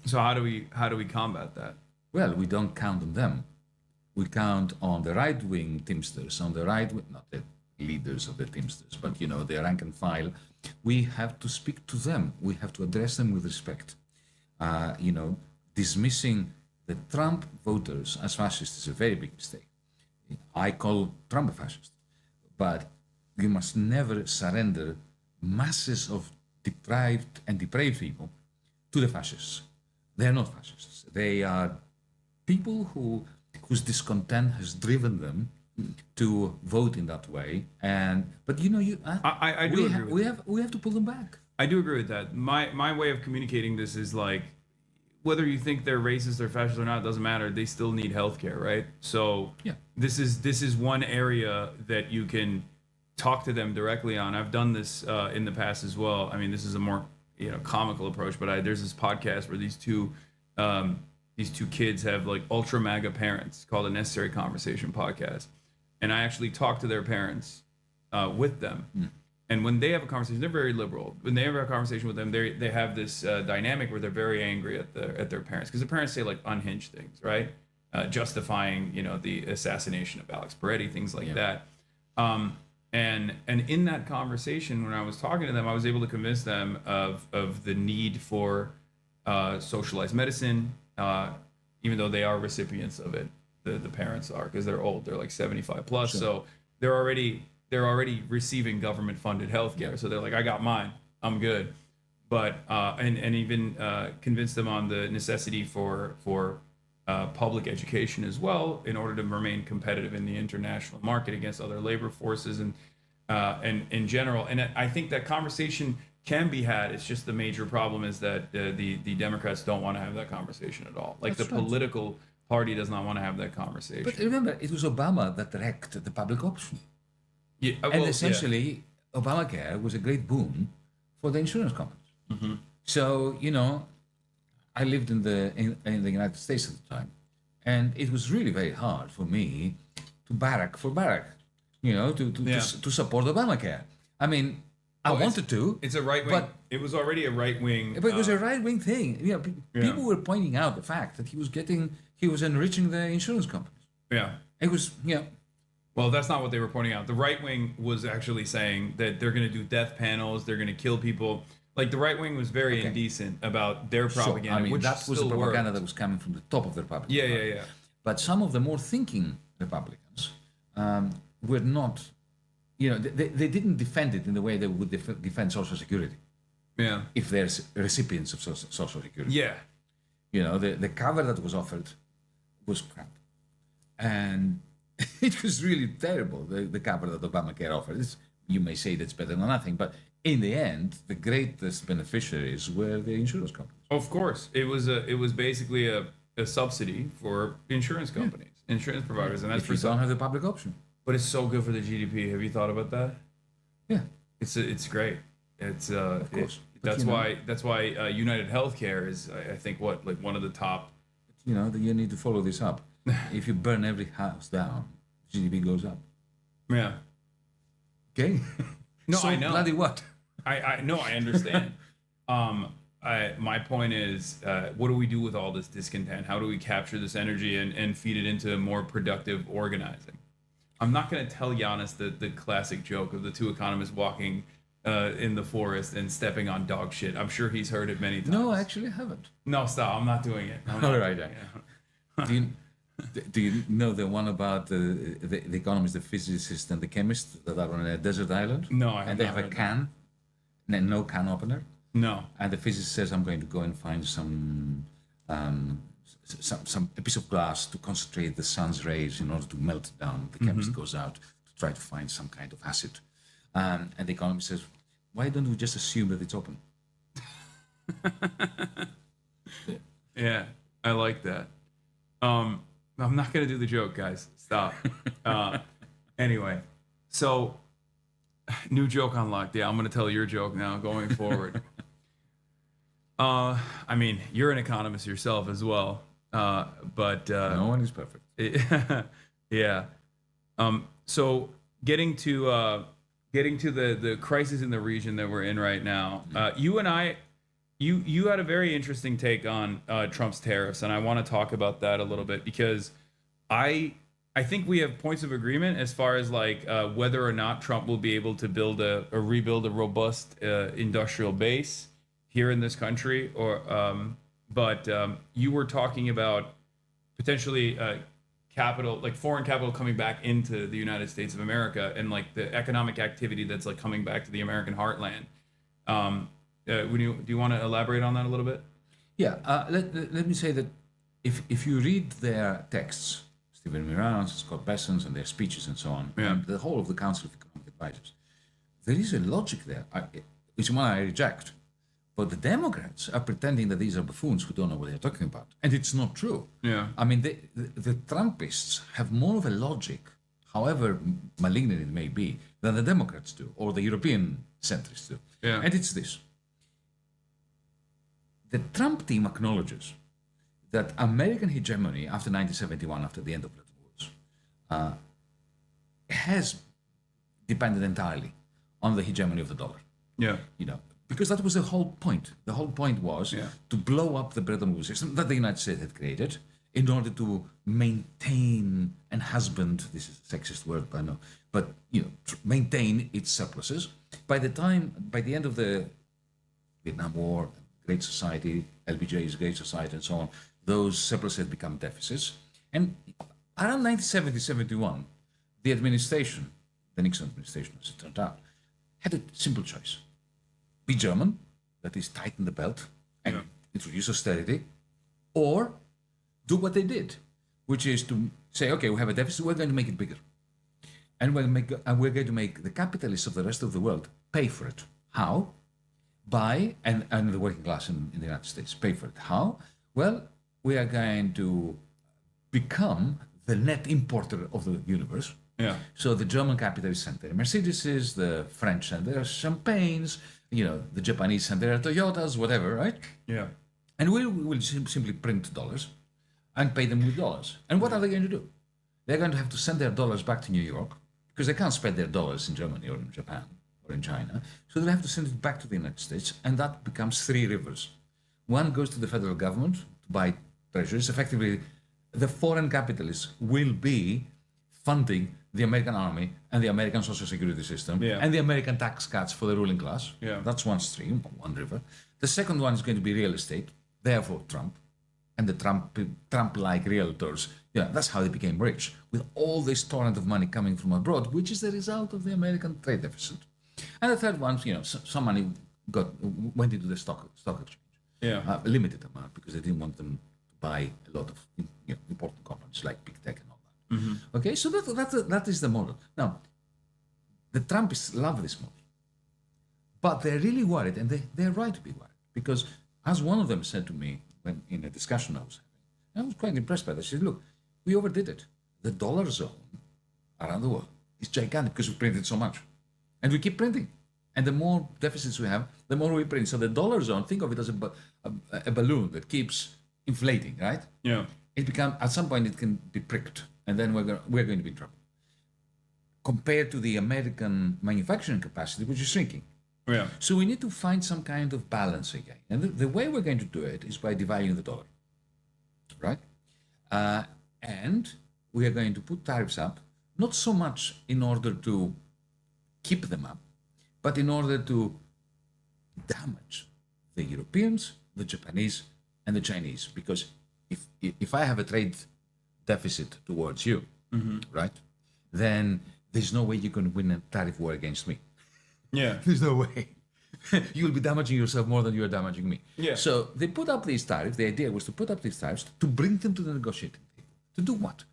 So how do we combat that? Well, we don't count on them. We count on the right-wing Teamsters, on the right-wing, not the leaders of the Teamsters, but, the rank and file. We have to speak to them. We have to address them with respect. dismissing the Trump voters as fascists is a very big mistake. I call Trump a fascist, but you must never surrender masses of deprived and depraved people to the fascists. They are not fascists. They are people whose discontent has driven them to vote in that way. But I do agree with we have to pull them back. I do agree with that. My way of communicating this is like, whether you think they're racist or fascist or not, doesn't matter. They still need healthcare, right? So Yeah. this is one area that you can talk to them directly on. I've done this in the past as well. I mean, this is a more comical approach, but there's this podcast where these two kids have like ultra MAGA parents called a Necessary Conversation podcast, and I actually talk to their parents with them. And when they have a conversation, they're very liberal. When they have a conversation with them, they have this dynamic where they're very angry at their parents, because the parents say like unhinged things, right? Justifying the assassination of Alex Peretti, things like that. And in that conversation, when I was talking to them, I was able to convince them of the need for socialized medicine, even though they are recipients of it. The parents are, because they're old. They're like 75 plus, Sure. so they're already receiving government funded healthcare. So they're like, I got mine, I'm good. But and even convince them on the necessity for public education as well, in order to remain competitive in the international market against other labor forces and in general. And I think that conversation can be had. It's just the major problem is that the Democrats don't want to have that conversation at all. Like, That's the right. political party does not want to have that conversation. But remember, it was Obama that wrecked the public option. Yeah, And essentially, Obamacare was a great boon for the insurance companies. Mm-hmm. So, I lived in the United States at the time, and it was really very hard for me to barrack for Barack, to support Obamacare. I mean, I wanted to. It's a right wing. But It was already a right wing. But it was a right-wing thing. People were pointing out the fact that he was enriching the insurance companies. Yeah. It was, Well, that's not what they were pointing out. The right wing was actually saying that they're going to do death panels, they're going to kill people. Like, the right wing was very indecent about their propaganda, I mean, which that was the still propaganda worked. that was coming from the top of the Republican Yeah, Party. yeah, yeah. But some of the more thinking Republicans were not, they didn't defend it in the way they would defend Social Security Yeah. if they're recipients of Social Security. Yeah. The cover that was offered was crap. And it was really terrible, the cover that Obamacare offered. You may say that's better than nothing, but in the end, the greatest beneficiaries were the insurance companies. Of course. It was basically a subsidy for insurance companies, insurance providers, and that's If you don't have the public option. But it's so good for the GDP. Have you thought about that? Yeah. It's great. It's Of course. But, that's why United Healthcare is, I think, one of the top. You need to follow this up. If you burn every house down, GDP goes up. Yeah. Okay. No, So I know. bloody what? I know, I understand. My point is, what do we do with all this discontent? How do we capture this energy and feed it into more productive organizing? I'm not going to tell Yanis the classic joke of the two economists walking in the forest and stepping on dog shit. I'm sure he's heard it many times. No, actually, I haven't. No, stop. I'm not doing it. I'm not All right. doing it. Do you know the one about the economist, the physicist, and the chemist that are on a desert island? No, I have And they not have a heard can, and no can opener. No. And the physicist says, "I'm going to go and find some a piece of glass to concentrate the sun's rays in order to melt it down." The chemist goes out to try to find some kind of acid, and the economist says, "Why don't we just assume that it's open?" Yeah, I like that. I'm not gonna do the joke, guys. Stop. Anyway, so new joke unlocked. Yeah, I'm gonna tell your joke now going forward. I mean, you're an economist yourself as well, but No one is perfect. yeah. So getting to the crisis in the region that we're in right now, you and I. You had a very interesting take on Trump's tariffs, and I want to talk about that a little bit because I think we have points of agreement as far as like whether or not Trump will be able to build rebuild a robust industrial base here in this country, but you were talking about potentially capital, like foreign capital coming back into the United States of America, and like the economic activity that's like coming back to the American heartland. Do you want to elaborate on that a little bit? Yeah, let me say that if you read their texts, Stephen Miran's, Scott Besson's, and their speeches and so on, and the whole of the Council of Economic Advisors, there is a logic there, which one I reject. But the Democrats are pretending that these are buffoons who don't know what they're talking about. And it's not true. Yeah. I mean, the Trumpists have more of a logic, however malignant it may be, than the Democrats do, or the European centrists do. Yeah. And it's this. The Trump team acknowledges that American hegemony after 1971, after the end of Bretton Woods, has depended entirely on the hegemony of the dollar. Yeah. You know, because that was the whole point. The whole point was to blow up the Bretton Woods system that the United States had created in order to maintain and husband, this is a sexist word, I know, but, you know, maintain its surpluses. By the end of the Vietnam War, Great Society, LBJ's Great Society, and so on, those surpluses had become deficits. And around 1970-71, the administration, the Nixon administration, as it turned out, had a simple choice. Be German, that is, tighten the belt and introduce austerity, or do what they did, which is to say, okay, we have a deficit, we're going to make it bigger. And we're going to make the capitalists of the rest of the world pay for it. How? And the working class in the United States pay for it. How? Well, we are going to become the net importer of the universe. Yeah. So the German capitalists send their Mercedeses, the French send their champagnes, you know, the Japanese send their Toyotas, whatever, right? Yeah. And we will simply print dollars and pay them with dollars. And what are they going to do? They're going to have to send their dollars back to New York because they can't spend their dollars in Germany or in Japan or in China. So they have to send it back to the United States, and that becomes three rivers. One goes to the federal government to buy treasuries. Effectively, the foreign capitalists will be funding the American army and the American social security system and the American tax cuts for the ruling class. Yeah. That's one stream, one river. The second one is going to be real estate, therefore Trump, and the Trump-like realtors. Yeah, that's how they became rich, with all this torrent of money coming from abroad, which is the result of the American trade deficit. And the third one, you know, some money went into the stock exchange. Yeah. A limited amount, because they didn't want them to buy a lot of important companies like big tech and all that. Mm-hmm. Okay, so that is the model. Now, the Trumpists love this model, but they're really worried, and they're right to be worried, because as one of them said to me when in a discussion I was having, I was quite impressed by this. She said, "Look, we overdid it. The dollar zone around the world is gigantic because we printed so much, and we keep printing, and the more deficits we have, the more we print. So the dollar zone, think of it as a balloon that keeps inflating, right? Yeah. It becomes, at some point it can be pricked, and then we're going to be in trouble. Compared to the American manufacturing capacity, which is shrinking. Yeah. So we need to find some kind of balance again. And the way we're going to do it is by devaluing the dollar, right? And we are going to put tariffs up, not so much in order to keep them up, but in order to damage the Europeans, the Japanese, and the Chinese. Because if I have a trade deficit towards you, right, then there's no way you can win a tariff war against me. Yeah. There's no way. You'll be damaging yourself more than you're damaging me. Yeah. So they put up these tariffs. The idea was to put up these tariffs to bring them to the negotiating table. To do what?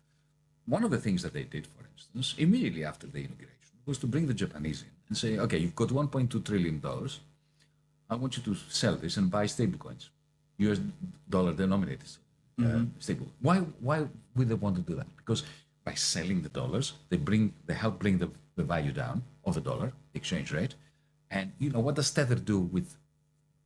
One of the things that they did, for instance, immediately after the inauguration, was to bring the Japanese in and say, okay, you've got $1.2 trillion. I want you to sell this and buy stablecoins, US dollar denominated stable. Why would they want to do that? Because by selling the dollars, they help bring the value down of the dollar, the exchange rate. And you know, what does Tether do with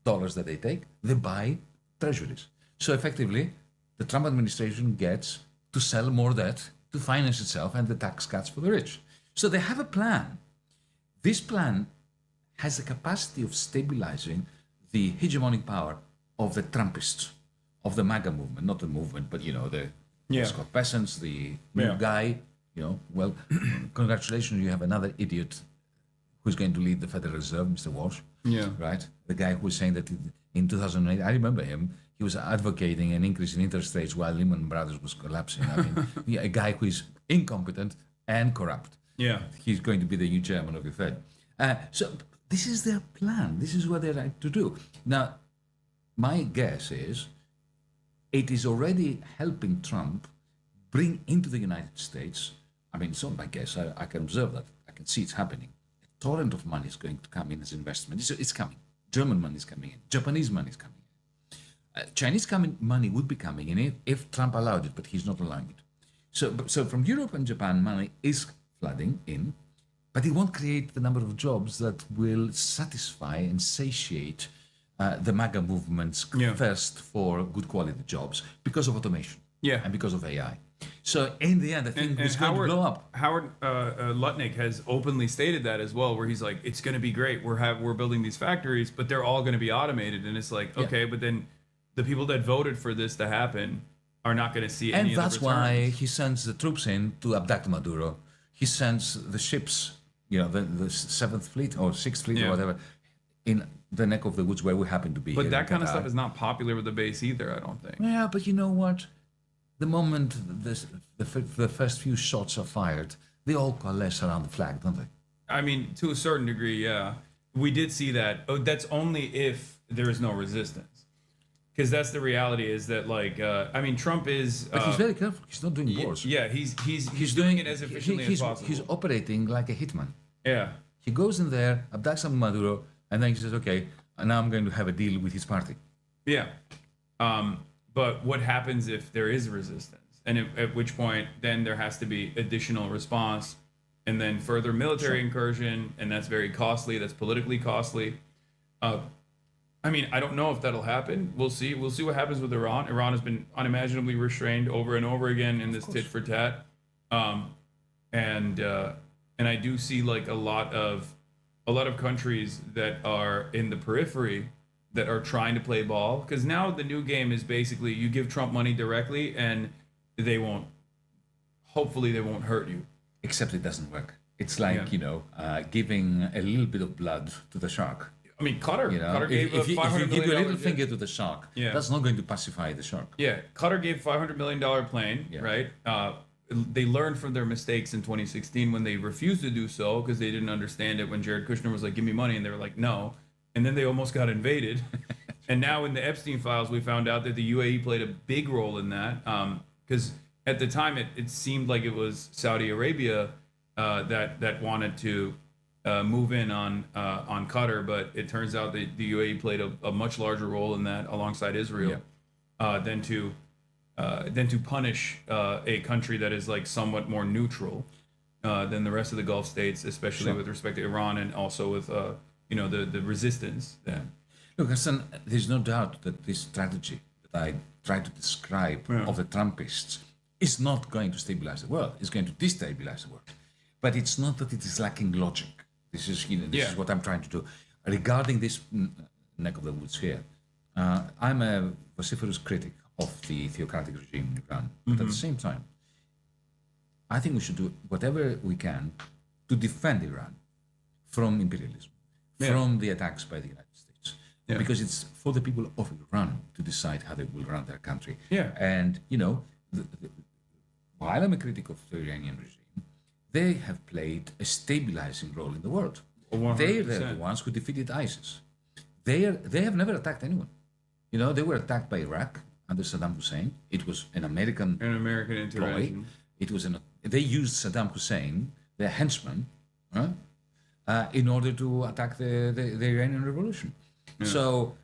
dollars that they take? They buy treasuries. So effectively, the Trump administration gets to sell more debt to finance itself and the tax cuts for the rich. So they have a plan. This plan has the capacity of stabilizing the hegemonic power of the Trumpists, of the MAGA movement, not the movement, but you know, the Scott Besson's, the new guy, you know, well, congratulations, you have another idiot who's going to lead the Federal Reserve, Mr. Walsh. Yeah. Right? The guy who was saying that in 2008, I remember him, he was advocating an increase in interest rates while Lehman Brothers was collapsing. I mean, a guy who is incompetent and corrupt. Yeah. He's going to be the new chairman of the Fed. So this is their plan. This is what they like to do. Now, my guess is it is already helping Trump bring into the United States, I mean, it's not my guess, I can observe that, I can see it's happening. A torrent of money is going to come in as investment. It's coming. German money is coming in. Japanese money is coming in. Chinese money would be coming in if Trump allowed it, but he's not allowing it. So from Europe and Japan, money is flooding in, but it won't create the number of jobs that will satisfy and satiate the MAGA movement's thirst for good quality jobs because of automation and because of AI. So in the end, I think it's going to blow up. Howard Lutnick has openly stated that as well, where he's like, "It's going to be great. We're building these factories, but they're all going to be automated." And it's like, okay, but then the people that voted for this to happen are not going to see any of the returns. And that's why he sends the troops in to abduct Maduro. He sends the ships, the 7th Fleet or 6th Fleet or whatever, in the neck of the woods where we happen to be. But that kind of stuff is not popular with the base either, I don't think. Yeah, but you know what? The moment the first few shots are fired, they all coalesce around the flag, don't they? I mean, to a certain degree, yeah. We did see that. Oh, that's only if there is no resistance. Because that's the reality is that, like, I mean, Trump is... but he's very careful. He's not doing wars. Yeah, he's doing it as efficiently as possible. He's operating like a hitman. Yeah. He goes in there, abducts some Maduro, and then he says, okay, now I'm going to have a deal with his party. Yeah. But what happens if there is resistance? And at which point, then there has to be additional response and then further military incursion, and that's very costly. That's politically costly. I mean, I don't know if that'll happen. We'll see. We'll see what happens with Iran. Iran has been unimaginably restrained over and over again in this tit for tat. And I do see like a lot of countries that are in the periphery that are trying to play ball, because now the new game is basically you give Trump money directly and hopefully they won't hurt you. Except it doesn't work. It's like, giving a little bit of blood to the shark. I mean, Qatar gave if you $500 give million a little finger to the shark, that's not going to pacify the shark. Yeah, Qatar gave $500 million plane, right? They learned from their mistakes in 2016 when they refused to do so because they didn't understand it when Jared Kushner was like, give me money, and they were like, no. And then they almost got invaded. And now in the Epstein files, we found out that the UAE played a big role in that. Because at the time, it seemed like it was Saudi Arabia that wanted to move in on Qatar. But it turns out that the UAE played a much larger role in that alongside Israel than to punish a country that is like somewhat more neutral than the rest of the Gulf states, especially with respect to Iran and also with the resistance. Look, Hassan, there's no doubt that this strategy that I try to describe of the Trumpists is not going to stabilize the world. It's going to destabilize the world. But it's not that it is lacking logic. This is is what I'm trying to do. Regarding this neck of the woods here, I'm a vociferous critic of the theocratic regime in Iran. But at the same time, I think we should do whatever we can to defend Iran from imperialism, from the attacks by the United States. Because it's for the people of Iran to decide how they will run their country. And, while I'm a critic of the Iranian regime, they have played a stabilizing role in the world. 100%. They're the ones who defeated ISIS. They have never attacked anyone. They were attacked by Iraq under Saddam Hussein. It was an American intervention. It was they used Saddam Hussein, their henchman, in order to attack the Iranian Revolution. So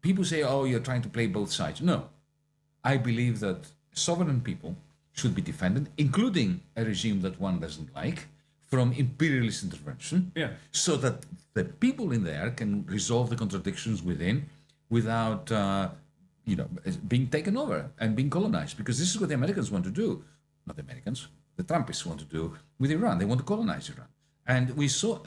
people say, "Oh, you're trying to play both sides." No, I believe that sovereign people should be defended, including a regime that one doesn't like, from imperialist intervention, so that the people in there can resolve the contradictions within without being taken over and being colonized. Because this is what the Americans want to do. Not the Americans, the Trumpists want to do with Iran. They want to colonize Iran. And we saw,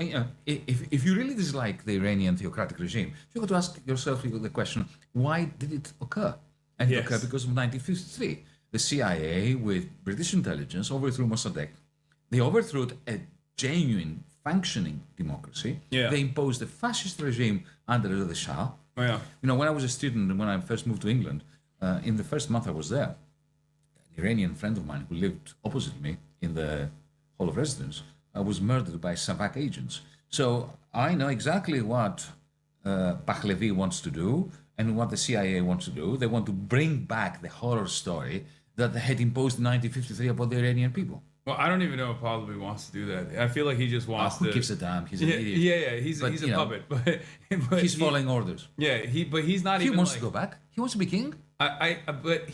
if you really dislike the Iranian theocratic regime, you've got to ask yourself the question, why did it occur? And it occurred because of 1953. The CIA, with British intelligence, overthrew Mossadegh. They overthrew a genuine, functioning democracy. They imposed a fascist regime under the Shah, Oh, yeah. When I was a student and when I first moved to England, in the first month I was there, an Iranian friend of mine who lived opposite me in the hall of residence was murdered by Savak agents. So I know exactly what Pahlavi wants to do and what the CIA wants to do. They want to bring back the horror story that they had imposed in 1953 upon the Iranian people. Well, I don't even know if Pahlavi wants to do that. I feel like he just wants Who to. gives a damn? He's an Yeah, idiot. yeah. He's a puppet, but He's following orders. Yeah, but he's not He even. wants like, to go back. He wants to be king. But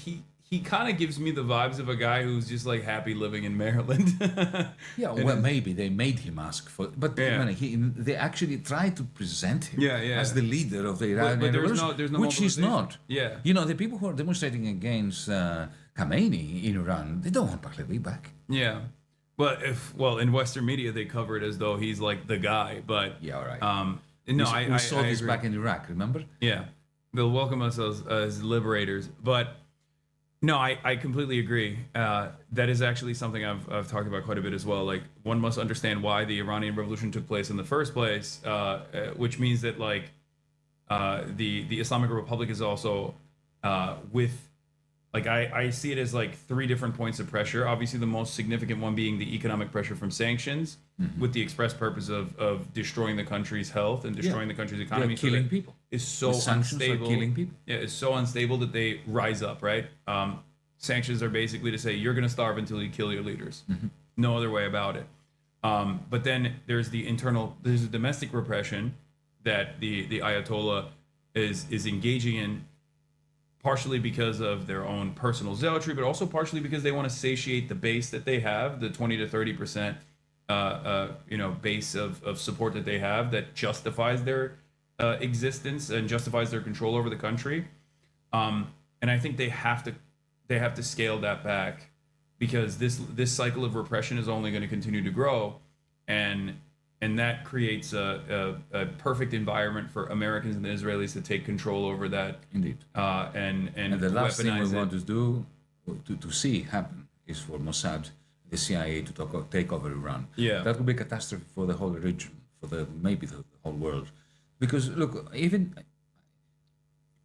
he kind of gives me the vibes of a guy who's just like happy living in Maryland. Yeah, well, maybe they made him ask for, but Yeah. they actually tried to present him Yeah, yeah. as the leader of the Iranian but there's revolution, there's no which he's mobilization. not. Yeah. The people who are demonstrating against Khamenei in Iran, they don't want Pahlavi back. Yeah. But in Western media they cover it as though he's like the guy, but Yeah, all right. no, we saw I this agree. back in Iraq, remember? Yeah, they'll welcome us as liberators, but no, I completely agree. That is actually something I've talked about quite a bit as well. Like one must understand why the Iranian Revolution took place in the first place, which means that like the Islamic Republic is also with. Like I see it as like three different points of pressure. Obviously, the most significant one being the economic pressure from sanctions, with the express purpose of destroying the country's health and destroying the country's economy. They're killing that people. Is so The sanctions are unstable. killing people. Yeah, it's so unstable that they rise up. Right. Sanctions are basically to say you're going to starve until you kill your leaders. No other way about it. But then there's the domestic repression that the Ayatollah is engaging in. Partially because of their own personal zealotry, but also partially because they want to satiate the base that they have, the 20 to 30% base of support that they have that justifies their existence and justifies their control over the country. And I think they have to scale that back because this cycle of repression is only going to continue to grow, and that creates a perfect environment for Americans and the Israelis to take control over that. Indeed. And The last thing we weaponize want it. to do, to see happen, is for Mossad, the CIA, to take over Iran. Yeah. That would be a catastrophe for the whole region, maybe the whole world. Because look, even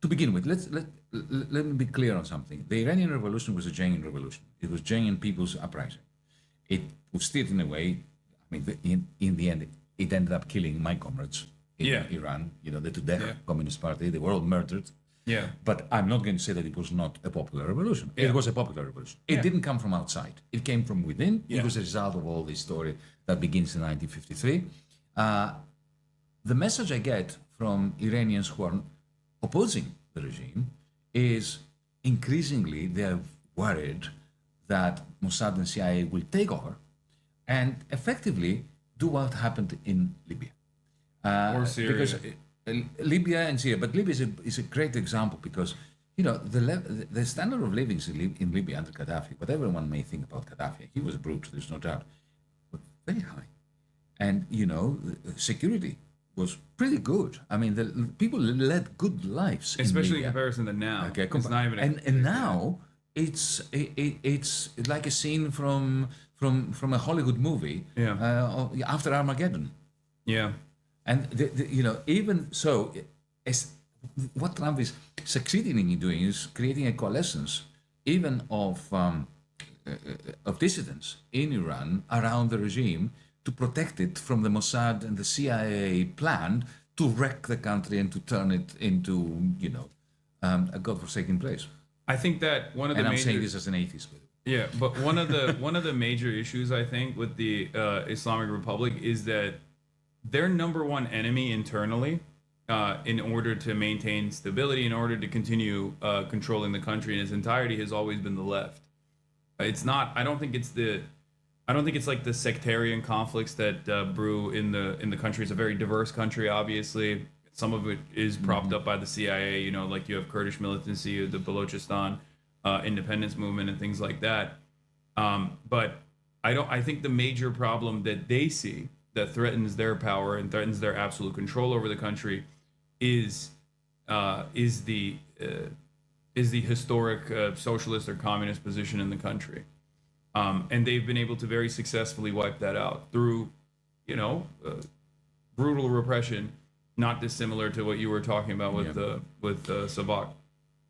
to begin with, let me be clear on something. The Iranian Revolution was a genuine revolution. It was genuine people's uprising. It was steered in a way. I mean, in the end, it ended up killing my comrades in Iran. The Tudeh Communist Party. They were all murdered. Yeah. But I'm not going to say that it was not a popular revolution. Yeah. It was a popular revolution. It didn't come from outside. It came from within. Yeah. It was a result of all this story that begins in 1953. The message I get from Iranians who are opposing the regime is increasingly they're worried that Mossad and CIA will take over and effectively do what happened in Libya. Or Syria. Because Libya and Syria, but Libya is a great example because, the standard of living in Libya under Gaddafi, whatever one may think about Gaddafi, he was a brute, there's no doubt, but very high. And, security was pretty good. I mean, the people led good lives Especially in Libya. comparison to now. Okay, It's not even and now it's like a scene from a Hollywood movie after Armageddon. Yeah. And even so, what Trump is succeeding in doing is creating a coalescence, even of dissidents in Iran around the regime to protect it from the Mossad and the CIA plan to wreck the country and to turn it into a godforsaken place. I think that one of the And I'm major saying this as an atheist. By the way. Yeah, but one of the major issues I think with the Islamic Republic is that their number one enemy internally, in order to maintain stability, in order to continue controlling the country in its entirety, has always been the left. It's not. I don't think it's like the sectarian conflicts that brew in the country. It's a very diverse country, obviously. Some of it is propped up by the CIA. Like you have Kurdish militancy, the Balochistan independence movement, and things like that. But I think the major problem that they see that threatens their power and threatens their absolute control over the country is the historic socialist or communist position in the country. And they've been able to very successfully wipe that out through, brutal repression not dissimilar to what you were talking about with Savak.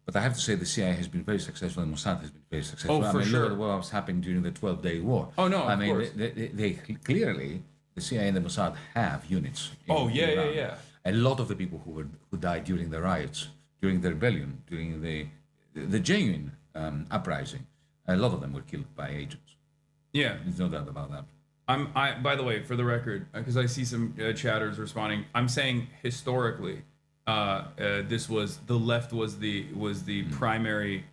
But I have to say the CIA has been very successful and Mossad has been very successful. Oh, for Look sure. at what was happening during the 12-day war. Oh, no, of mean, course. they clearly, the CIA and the Mossad have units. In Iran. Yeah. A lot of the people who died during the riots, during the rebellion, during the genuine uprising, a lot of them were killed by agents. Yeah. There's no doubt about that. By the way, for the record, because I see some chatters responding, I'm saying historically, this was the left was the primary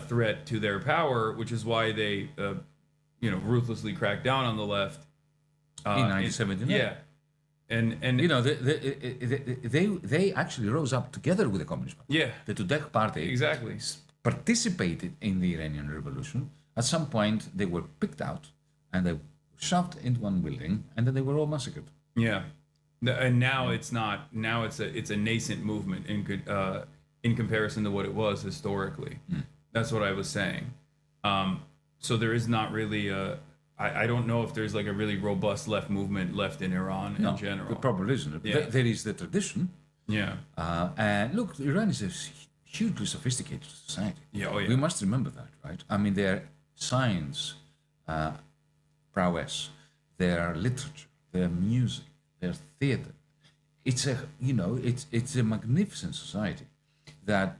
threat to their power, which is why they ruthlessly cracked down on the left In 1979. Yeah, and they actually rose up together with the Communist Party. Yeah, The Tudeh Party exactly. participated in the Iranian Revolution. At some point, they were picked out and they were shoved into one building, and then they were all massacred. Yeah, and now it's not. Now it's a nascent movement in comparison to what it was historically. That's what I was saying. So there is not really a. I don't know if there's like a really robust left movement left in Iran in general. The problem isn't. Yeah. There is the tradition. Yeah. And look, Iran is a hugely sophisticated society. Yeah. Oh yeah. We must remember that, right? I mean, their science prowess, their literature, their music, their theater. It's a magnificent society that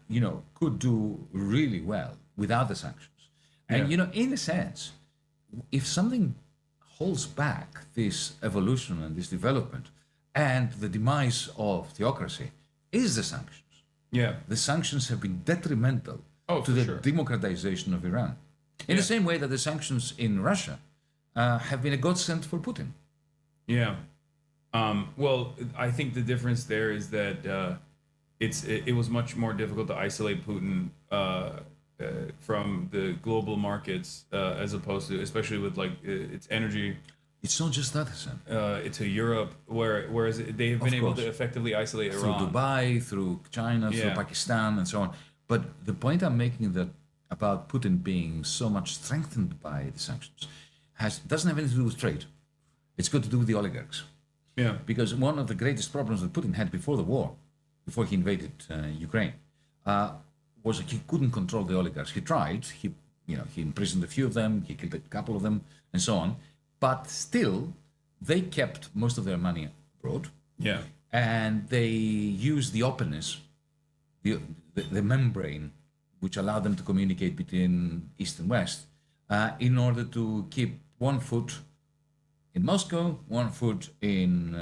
could do really well without the sanctions. And in a sense, if something holds back this evolution and this development and the demise of theocracy is the sanctions. Yeah. The sanctions have been detrimental to the democratization of Iran. In the same way that the sanctions in Russia have been a godsend for Putin. Yeah. Well, I think the difference there is that it was much more difficult to isolate Putin from the global markets as opposed to, especially with like its energy. It's not just that, Hassan. To Europe, whereas they have been able to effectively isolate through Iran. Dubai, through China, through Pakistan, and so on. But the point I'm making that about Putin being so much strengthened by the sanctions doesn't have anything to do with trade. It's got to do with the oligarchs. Yeah. Because one of the greatest problems that Putin had before the war, before he invaded Ukraine, was that he couldn't control the oligarchs. He tried. He imprisoned a few of them. He killed a couple of them, and so on. But still, they kept most of their money abroad. Yeah. And they used the openness, the membrane, which allowed them to communicate between East and West, in order to keep one foot in Moscow, one foot in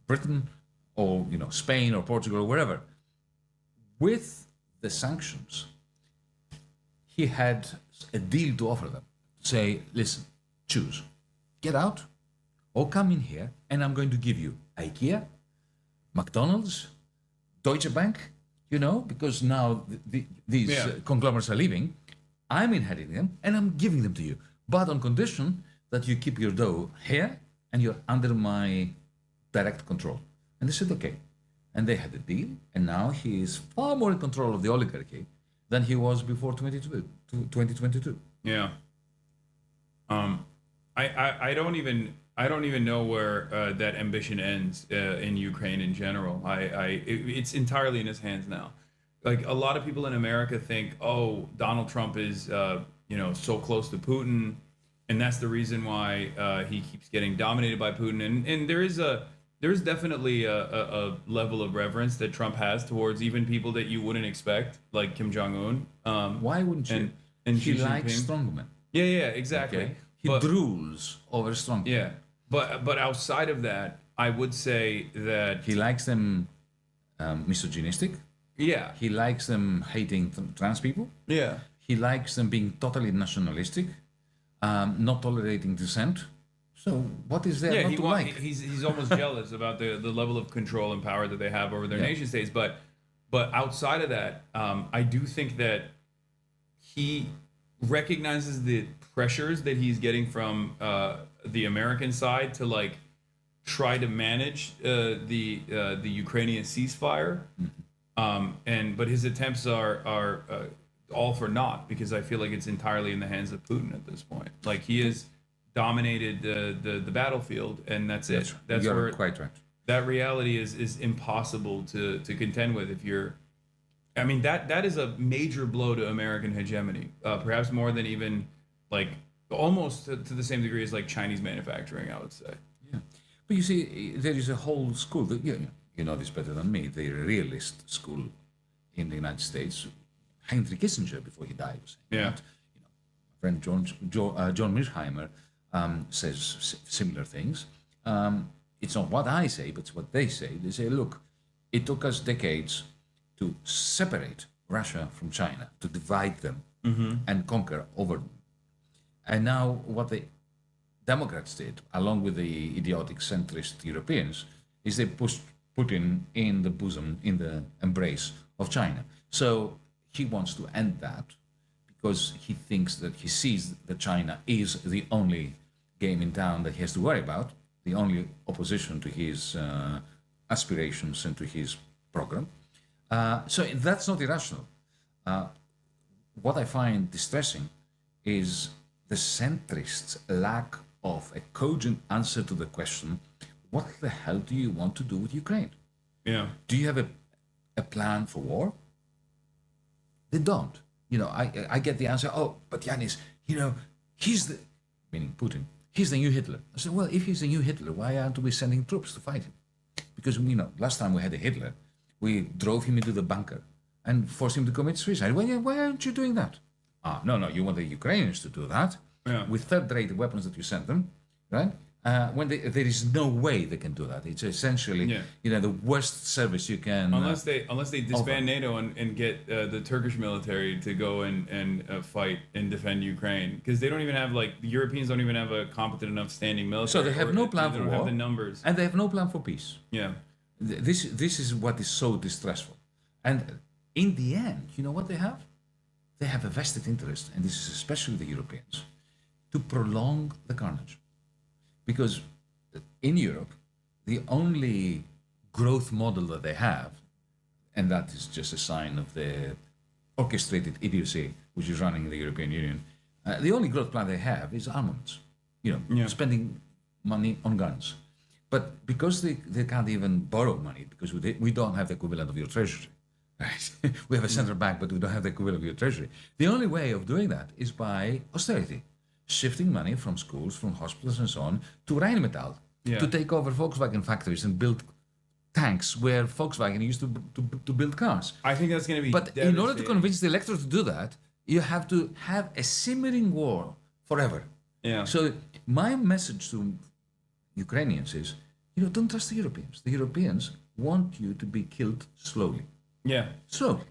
Britain, or Spain or Portugal or wherever. With the sanctions, he had a deal to offer them. Say, listen, choose, get out, or come in here, and I'm going to give you IKEA, McDonald's, Deutsche Bank, because now these conglomerates are leaving. I'm inheriting them, and I'm giving them to you, but on condition that you keep your dough here, and you're under my direct control. And they said, okay. And they had a deal, and now he is far more in control of the oligarchy than he was before 2022. Yeah. I don't even know where that ambition ends in Ukraine in general. It's entirely in his hands now. Like a lot of people in America think, oh, Donald Trump is so close to Putin, and that's the reason why he keeps getting dominated by Putin. And there's definitely a level of reverence that Trump has towards even people that you wouldn't expect, like Kim Jong-un. Why wouldn't you? And he Xi likes Jinping. strongmen. Yeah, exactly. Okay? He drools over strongmen. Yeah, but outside of that, I would say that he likes them misogynistic. Yeah. He likes them hating trans people. Yeah. He likes them being totally nationalistic, not tolerating dissent. So what is there not to like? He's almost jealous about the level of control and power that they have over their nation states. But outside of that, I do think that he recognizes the pressures that he's getting from the American side to like try to manage the Ukrainian ceasefire. But his attempts are all for naught, because I feel like it's entirely in the hands of Putin at this point. Like he has dominated the battlefield, and that's it. You're quite right. that reality is impossible to contend with if you're. I mean that is a major blow to American hegemony, perhaps more than even like almost to the same degree as like Chinese manufacturing, I would say. Yeah. But you see, there is a whole school that you know this better than me. The realist school in the United States. Henry Kissinger, before he died, was saying Yeah. that. You know, my friend John Mearsheimer says similar things. It's not what I say, but it's what they say. They say, look, it took us decades to separate Russia from China, to divide them and conquer over them. And now what the Democrats did, along with the idiotic centrist Europeans, is they pushed Putin in the bosom, in the embrace of China. So he wants to end that because he thinks that he sees that China is the only game in town that he has to worry about, the only opposition to his aspirations and to his program. So that's not irrational. What I find distressing is the centrists' lack of a cogent answer to the question, what the hell do you want to do with Ukraine? Yeah. Do you have a plan for war? They don't. You know, I get the answer, oh, but Yanis, you know, he's the, meaning Putin, he's the new Hitler. I said, well, if he's the new Hitler, why aren't we sending troops to fight him? Because, you know, last time we had a Hitler, we drove him into the bunker and forced him to commit suicide. Why aren't you doing that? No, you want the Ukrainians to do that with third-rate weapons that you send them, right? When there is no way they can do that. It's essentially, you know, the worst service you can. Unless they disband NATO and get the Turkish military to go and fight and defend Ukraine, because they don't even have the Europeans don't even have a competent enough standing military. So they have no plan for war. They don't have the numbers, and they have no plan for peace. Yeah. This is what is so distressful. And in the end, you know what they have? They have a vested interest, and this is especially the Europeans, to prolong the carnage. Because in Europe, the only growth model that they have, and that is just a sign of the orchestrated idiocy which is running in the European Union, the only growth plan they have is armaments, you know, spending money on guns. But because they can't even borrow money, because we don't have the equivalent of your treasury, right? We have a central bank, but we don't have the equivalent of your treasury. The only way of doing that is by austerity. Shifting money from schools, from hospitals and so on to Rheinmetall to take over Volkswagen factories and build tanks where Volkswagen used to build cars. I think that's going to be But in order to convince the electorate to do that, you have to have a simmering war forever. Yeah. So my message to Ukrainians is, you know, don't trust the Europeans. The Europeans want you to be killed slowly. Yeah. Slowly.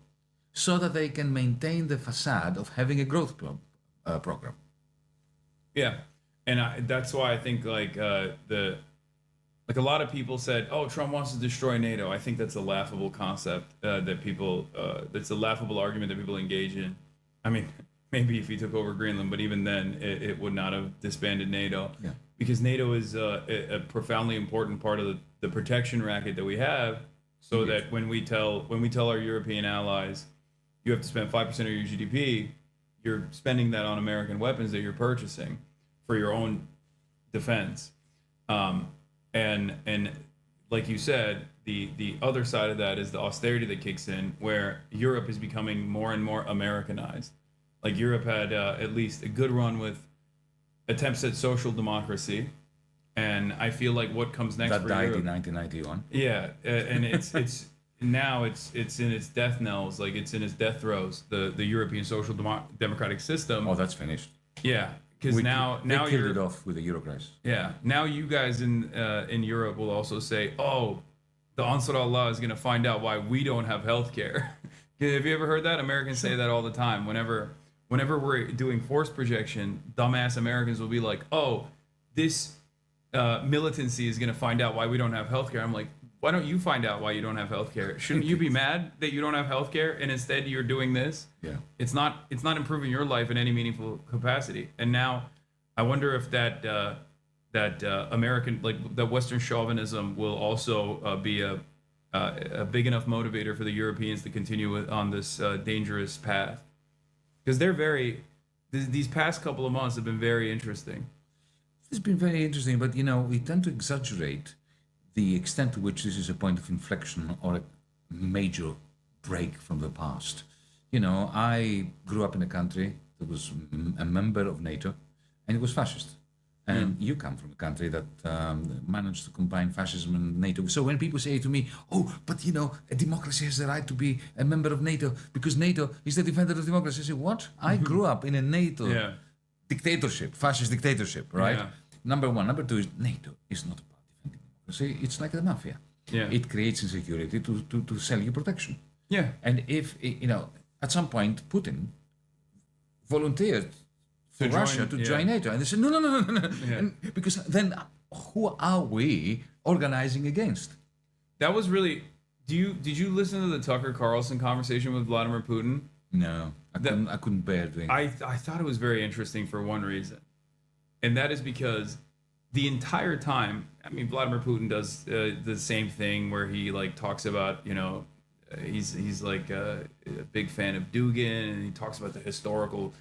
So that they can maintain the facade of having a growth program. Yeah, and that's why I think a lot of people said, "Oh, Trump wants to destroy NATO." I think that's a laughable concept that people. That's a laughable argument that people engage in. I mean, maybe if he took over Greenland, but even then, it would not have disbanded NATO. Yeah. Because NATO is a profoundly important part of the protection racket that we have. So that when we tell our European allies, you have to spend 5% of your GDP, you're spending that on American weapons that you're purchasing for your own defense. And like you said, the other side of that is the austerity that kicks in, where Europe is becoming more and more Americanized. Like Europe had at least a good run with attempts at social democracy, and I feel like what comes next that for died Europe, in 1991. Yeah, and it's now it's in its death knells, like it's in its death throes. The European social democratic system. Oh, that's finished. Yeah, because now they killed you're it off with the Euro crisis. Yeah, now you guys in Europe will also say, oh, the Ansar Allah is going to find out why we don't have health care. Have you ever heard that? Americans say that all the time. Whenever we're doing force projection, dumbass Americans will be like, oh, this militancy is going to find out why we don't have health care. I'm like, why don't you find out why you don't have health care? Shouldn't you be mad that you don't have health care and instead you're doing this? Yeah. It's not improving your life in any meaningful capacity. And now I wonder if that American, like that Western chauvinism will also be a big enough motivator for the Europeans to continue on this dangerous path. Because these past couple of months have been very interesting. It's been very interesting, but you know, we tend to exaggerate the extent to which this is a point of inflection or a major break from the past. You know, I grew up in a country that was a member of NATO, and it was fascist. And you come from a country that managed to combine fascism and NATO. So when people say to me, "Oh, but you know, a democracy has the right to be a member of NATO because NATO is the defender of democracy," I say, "What? I grew up in a NATO dictatorship, fascist dictatorship, right?" Yeah. Number one. Number two is NATO is not about defending democracy. It's like the mafia. Yeah. It creates insecurity to sell you protection. Yeah. And if, you know, at some point Putin volunteered for To Russia join, to yeah. join NATO, and they said, no. Yeah. And because then who are we organizing against? That was really. Did you listen to the Tucker Carlson conversation with Vladimir Putin? No, I couldn't bear doing it. I thought it was very interesting for one reason, and that is because the entire time, I mean, Vladimir Putin does the same thing where he like talks about, you know, he's like a big fan of Dugin, and he talks about the historical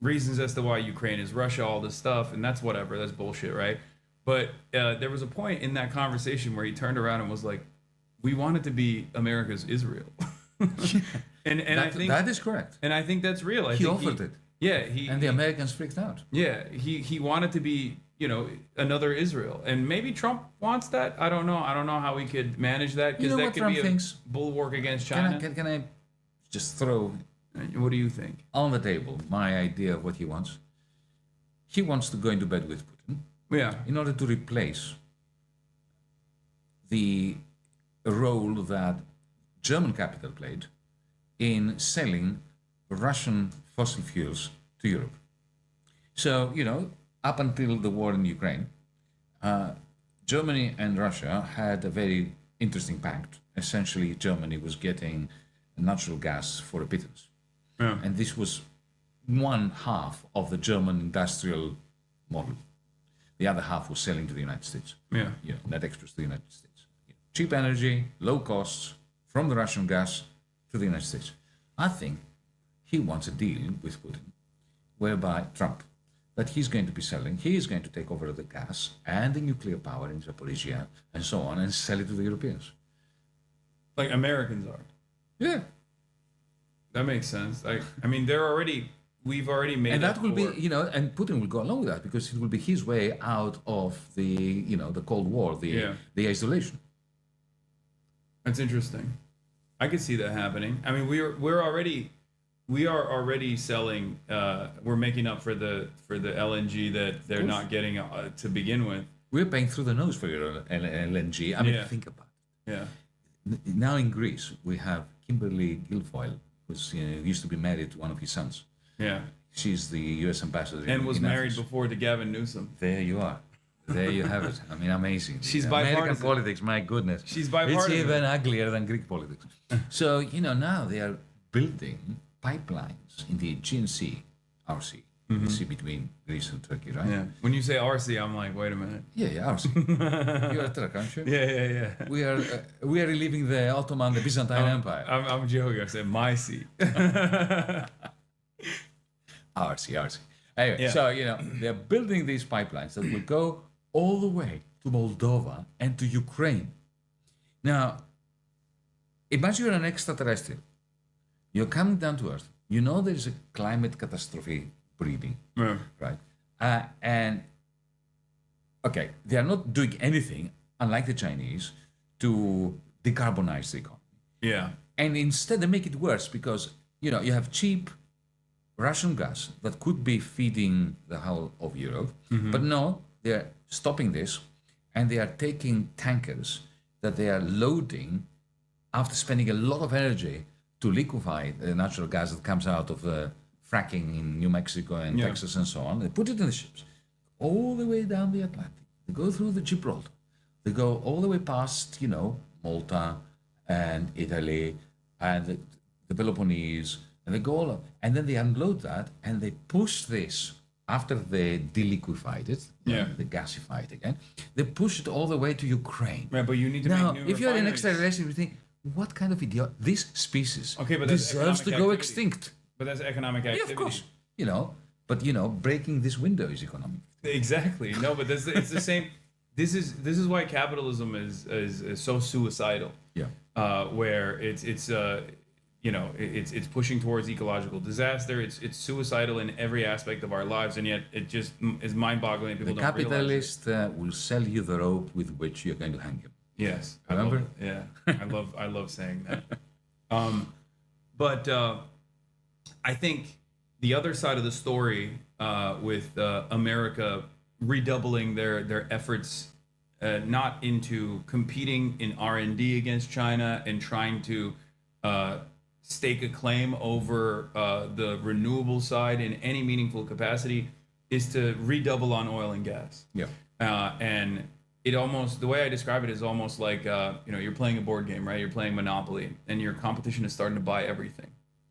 reasons as to why Ukraine is Russia, all this stuff, and that's whatever, that's bullshit, right? But there was a point in that conversation where he turned around and was like, "We want it to be America's Israel," and I think that is correct. and I think that's real. He offered it. Yeah, And the Americans freaked out. yeah, he wanted to be, you know, another Israel, and maybe Trump wants that. I don't know. I don't know how we could manage that You because know that what could Trump be a thinks? bulwark against Can China. can I just throw What do you think? on the table my idea of what he wants? He wants to go into bed with Putin Yeah, in order to replace the role that German capital played in selling Russian fossil fuels to Europe. So, you know, up until the war in Ukraine, Germany and Russia had a very interesting pact. Essentially, Germany was getting natural gas for a pittance. yeah, And this was one half of the German industrial model. The other half was selling to the United States. yeah, You know, net exports to the United States. Cheap energy, low costs from the Russian gas to the United States. I think he wants a deal with Putin, whereby Trump, that he's going to be selling, he is going to take over the gas and the nuclear power in Zaporizhia and so on and sell it to the Europeans. like Americans are. Yeah. That makes sense. I mean, we've already made. And that will be, for- you know, and Putin will go along with that because it will be his way out of the, you know, the Cold War, the isolation. That's interesting. I could see that happening. I mean, we are already selling. We're making up for the LNG that they're not getting to begin with. We're paying through the nose for your LNG. I mean, Yeah. think about it. Yeah, Now in Greece, we have Kimberly Guilfoyle, who's used to be married to one of his sons. yeah, She's the U.S. ambassador. and in was married Athens. before to Gavin Newsom. There you are. There you have it. I mean, amazing. She's American bipartisan. politics, my goodness. She's bipartisan. It's even uglier than Greek politics. So, you know, now they are building pipelines in the Aegean Sea, our sea, the sea between Greece and Turkey, right? Yeah. When you say RC, I'm like, wait a minute. Yeah, our sea. You're a Turk, aren't you? Yeah. We are reliving the Ottoman, the Byzantine Empire. I'm joking. I said my seat. Our sea. Anyway, Yeah. so, you know, they're building these pipelines that will go all the way to Moldova and to Ukraine. Now, imagine you're an extraterrestrial. You're coming down to Earth. You know there's a climate catastrophe breeding, Yeah. right? And, okay, they are not doing anything, unlike the Chinese, to decarbonize the economy. Yeah. And instead, they make it worse because, you know, you have cheap Russian gas that could be feeding the whole of Europe. But no, they're stopping this and they are taking tankers that they are loading after spending a lot of energy to liquefy the natural gas that comes out of fracking in New Mexico and Yeah. Texas and so on. They put it in the ships all the way down the Atlantic. They go through the Gibraltar. They go all the way past, you know, Malta and Italy and the Peloponnese. And they go all up, and then they unload that, and they push this after they deliquified it, Yeah. they gasify it again. They push it all the way to Ukraine. Right, but you need to Now, make new if you're an refineries. extraterrestrial, you think, what kind of idiot? This species Okay, but that's deserves to economic go activity. extinct. But that's economic Yeah, activity. of course, you know. But you know, breaking this window is economic. Exactly. No, but it's the same. this is why capitalism is so suicidal. Yeah. Where it's pushing towards ecological disaster. It's suicidal in every aspect of our lives, and yet it just is mind-boggling. People The don't realize it. capitalist will sell you the rope with which you're going to hang him. Yes, Remember? I love it. Yeah, I love saying that. But I think the other side of the story with America redoubling their efforts, not into competing in R&D against China and trying to stake a claim over the renewable side in any meaningful capacity, is to redouble on oil and gas. Yeah. And it almost, the way I describe it is almost like you're playing a board game, right? You're playing Monopoly, and your competition is starting to buy everything,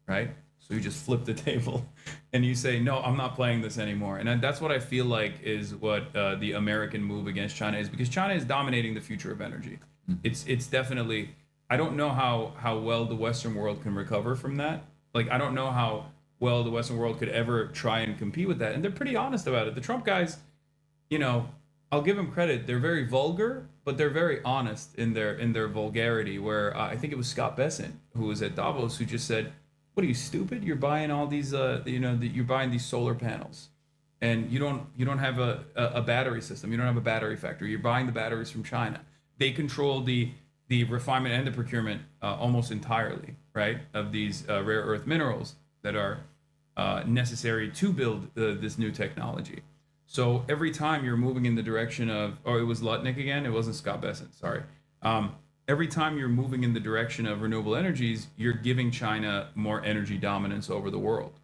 right? So you just flip the table, and you say, "No, I'm not playing this anymore." And that's what I feel like is what the American move against China is, because China is dominating the future of energy. It's definitely. I don't know how well the Western world can recover from that. Like, I don't know how well the Western world could ever try and compete with that. And they're pretty honest about it. The Trump guys, I'll give them credit. They're very vulgar, but they're very honest in their vulgarity. Where I think it was Scott Bessent, who was at Davos, who just said, "What are you, stupid? You're buying all these, you're buying these solar panels, and you don't have a battery system. You don't have a battery factory. You're buying the batteries from China. They control the refinement and the procurement almost entirely, right, of these rare earth minerals that are necessary to build this new technology." So every time you're moving in the direction of, it was Lutnick again. It wasn't Scott Bessent. Sorry. Every time you're moving in the direction of renewable energies, you're giving China more energy dominance over the world,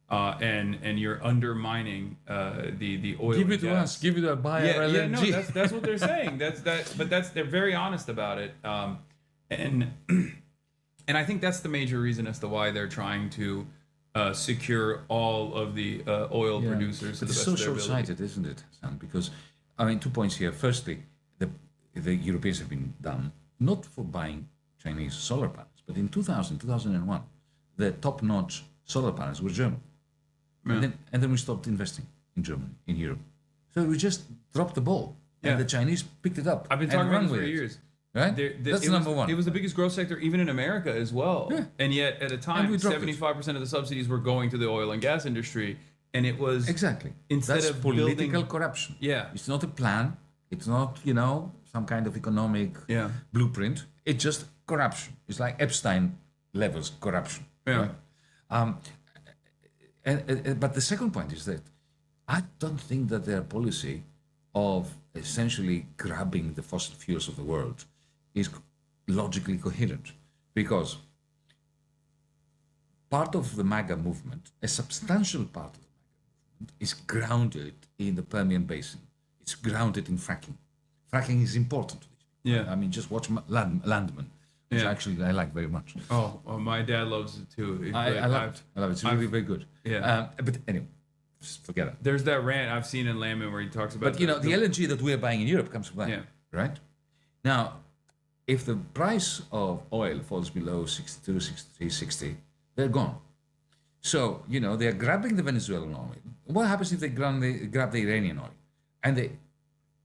and you're undermining the oil. Give it and to gas. us. Give it a buyer Yeah, no, LNG. that's what they're saying. They're very honest about it, and I think that's the major reason as to why they're trying to secure all of the oil producers to But the it's best so of their ability. short-sighted, isn't it, Sam? Because, 2 points here. Firstly, the Europeans have been done not for buying Chinese solar panels, but in 2001, the top-notch solar panels were German. Yeah. And then we stopped investing in Germany, in Europe. So we just dropped the ball. Yeah. And the Chinese picked it up. I've been and talking about run this for with it. years. Right? That's number one. It was the biggest growth sector even in America as well. Yeah. And yet at a And time, we dropped it. 75% of the subsidies were going to the oil and gas industry. And it was Exactly. instead That's of political building, corruption. Yeah. It's not a plan. It's not, some kind of economic Yeah. blueprint. It's just corruption. It's like Epstein levels corruption. Yeah. Right? But the second point is that I don't think that their policy of essentially grabbing the fossil fuels of the world is logically coherent, because part of the MAGA movement, a substantial part of the MAGA movement, is grounded in the Permian Basin. It's grounded in fracking. Fracking is important to these people. Yeah. I mean, just watch Landman, which Yeah. actually I like very much. Oh, my dad loves it too. I love it. I love it. It's really very good. Yeah. But anyway, just forget it. There's that rant I've seen in Landman where he talks about. But the LNG that we're buying in Europe comes from that, Yeah. right? Now, if the price of oil falls below 62, 63, 60, they're gone. So, they're grabbing the Venezuelan oil. What happens if they grab the Iranian oil and they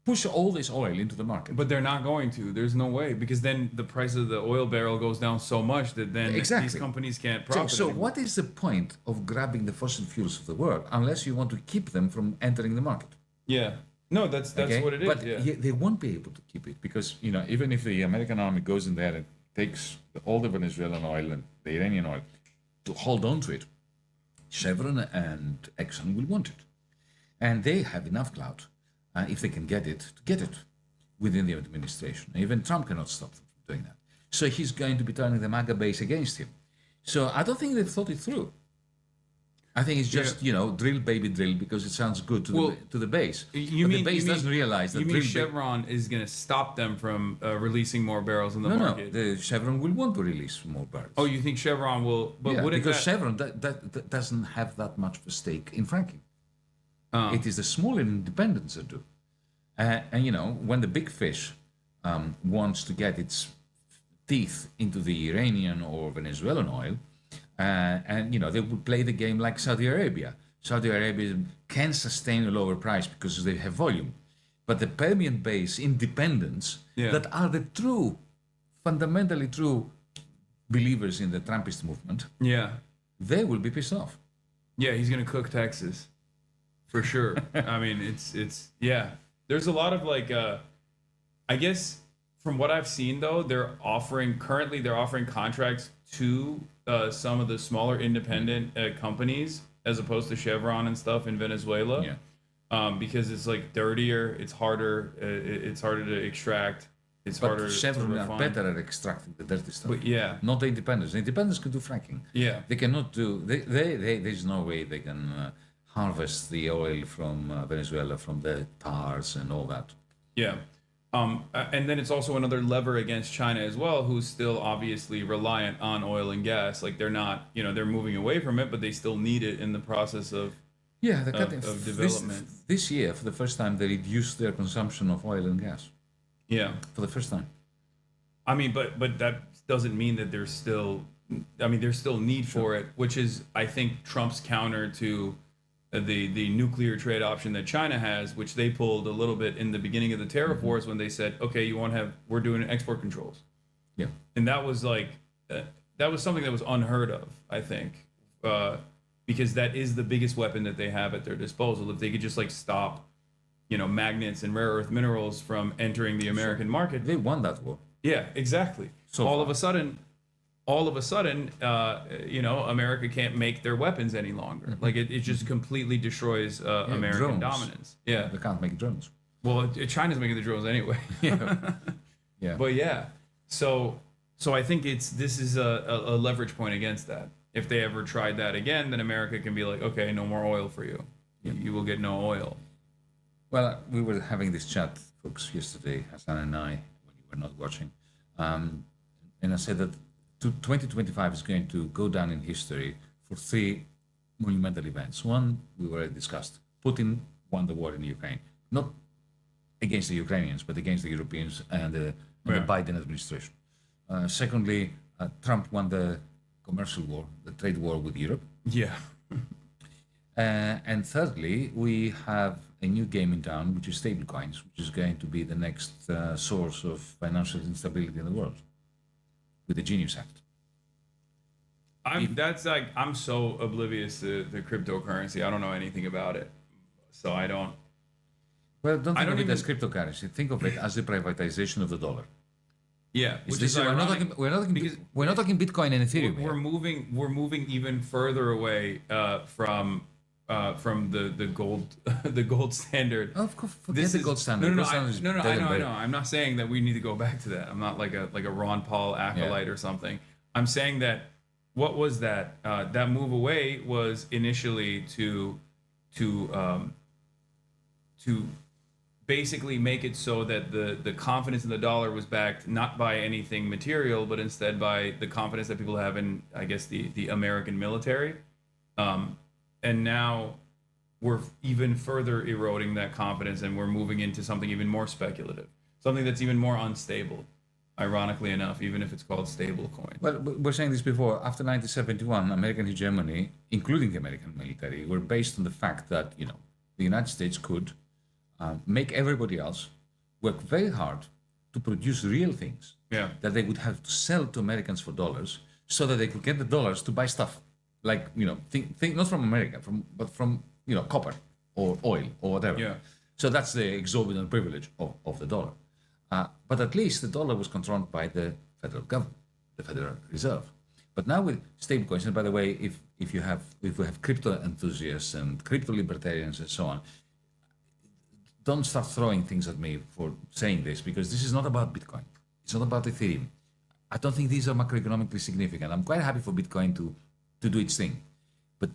push all this oil into the market? But they're not going to. There's no way, because then the price of the oil barrel goes down so much that then Exactly. these companies can't So, profit. so anymore. what is the point of grabbing the fossil fuels of the world unless you want to keep them from entering the market? Yeah. No, that's Okay? what it is. But yeah. they won't be able to keep it because, even if the American army goes in there and takes all the Venezuelan oil and the Iranian oil to hold on to it, Chevron and Exxon will want it. And they have enough clout, if they can get it, to get it within the administration. Even Trump cannot stop them from doing that. So he's going to be turning the MAGA base against him. So I don't think they've thought it through. I think it's just, drill, baby, drill, because it sounds good to the base. The base doesn't realize that you mean drill, Chevron is going to stop them from releasing more barrels in the market? No, the Chevron will want to release more barrels. Oh, you think Chevron will? But yeah, wouldn't because that, Chevron that doesn't have that much of a stake in fracking. It is the smaller independents that do. And when the big fish wants to get its teeth into the Iranian or Venezuelan oil, they would play the game like Saudi Arabia. Saudi Arabia can sustain a lower price because they have volume. but the Permian base independents Yeah. that are the true, fundamentally true believers in the Trumpist movement, Yeah. they will be pissed off. Yeah, he's gonna cook Texas, for sure. I mean, it's yeah. There's a lot of like, I guess from what I've seen though, they're offering contracts to some of the smaller independent companies as opposed to Chevron and stuff in Venezuela. Yeah. Because it's like dirtier, it's harder to extract, it's harder But to Chevron are refine. better at extracting the dirty stuff. But yeah, Not the independents. The independents can do fracking. yeah, They cannot do. There's no way they can harvest the oil from Venezuela from the tars and all that. yeah. And then it's also another lever against China as well, who's still obviously reliant on oil and gas. Like they're not, they're moving away from it, but they still need it in the process of Yeah, the of development. This year, for the first time, they reduced their consumption of oil and gas. Yeah. For the first time. I mean, but that doesn't mean that there's still need for it, which is, I think, Trump's counter to the nuclear trade option that China has, which they pulled a little bit in the beginning of the tariff wars when they said, okay, we're doing export controls. Yeah. And that was like, that was something that was unheard of, I think, because that is the biggest weapon that they have at their disposal. If they could just like stop, magnets and rare earth minerals from entering the American market. They won that war. Yeah, exactly. So all far. of a sudden, America can't make their weapons any longer. Like it just completely destroys American drones. dominance. Yeah. They can't make drones. Well, China's making the drones anyway. Yeah. Yeah. But yeah, so I think this is a leverage point against that. If they ever tried that again, then America can be like, okay, no more oil for you. You will get no oil. Well, we were having this chat, folks, yesterday, Hassan and I, when you were not watching. And I said that 2025 is going to go down in history for three monumental events. One, we already discussed. Putin won the war in Ukraine. Not against the Ukrainians, but against the Europeans and the Biden administration. Secondly, Trump won the commercial war, the trade war with Europe. Yeah. And thirdly, we have a new game in town, which is stablecoins, which is going to be the next source of financial instability in the world with the Genius Act. I'm so oblivious to the cryptocurrency. I don't know anything about it, so I don't. Well, don't think don't of it as even- cryptocurrency. Think of it as the privatization of the dollar. Yeah, Is which this- is ironic. because we're not talking Bitcoin and Ethereum. We're moving even further away from the gold the gold standard. Of course, forget the gold standard. No, Gold standard is dead I and know. buried. I'm not saying that we need to go back to that. I'm not like a Ron Paul acolyte or something. I'm saying that what was that? That move away was initially to basically make it so that the confidence in the dollar was backed not by anything material, but instead by the confidence that people have in, I guess, the American military. And now we're even further eroding that confidence, and we're moving into something even more speculative, something that's even more unstable, ironically enough, even if it's called stablecoin. Well, we were saying this before. After 1971, American hegemony, including the American military, were based on the fact that the United States could make everybody else work very hard to produce real things Yeah. that they would have to sell to Americans for dollars, so that they could get the dollars to buy stuff like think not from America, but from copper or oil or whatever. Yeah. So that's the exorbitant privilege of the dollar. But at least the dollar was controlled by the federal government, the Federal Reserve. But now with stablecoins, and by the way, if we have crypto enthusiasts and crypto libertarians and so on, don't start throwing things at me for saying this, because this is not about Bitcoin. It's not about Ethereum. I don't think these are macroeconomically significant. I'm quite happy for Bitcoin to do its thing. But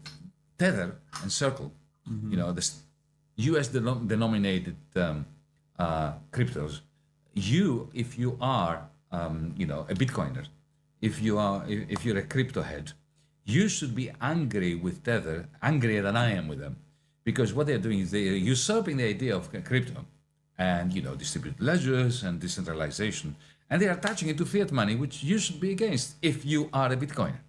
Tether and Circle, the US denominated cryptos, if you are a Bitcoiner, if you're a crypto head, you should be angry with Tether, angrier than I am with them, because what they're doing is they're usurping the idea of crypto and distributed ledgers and decentralization, and they are attaching it to fiat money, which you should be against if you are a Bitcoiner.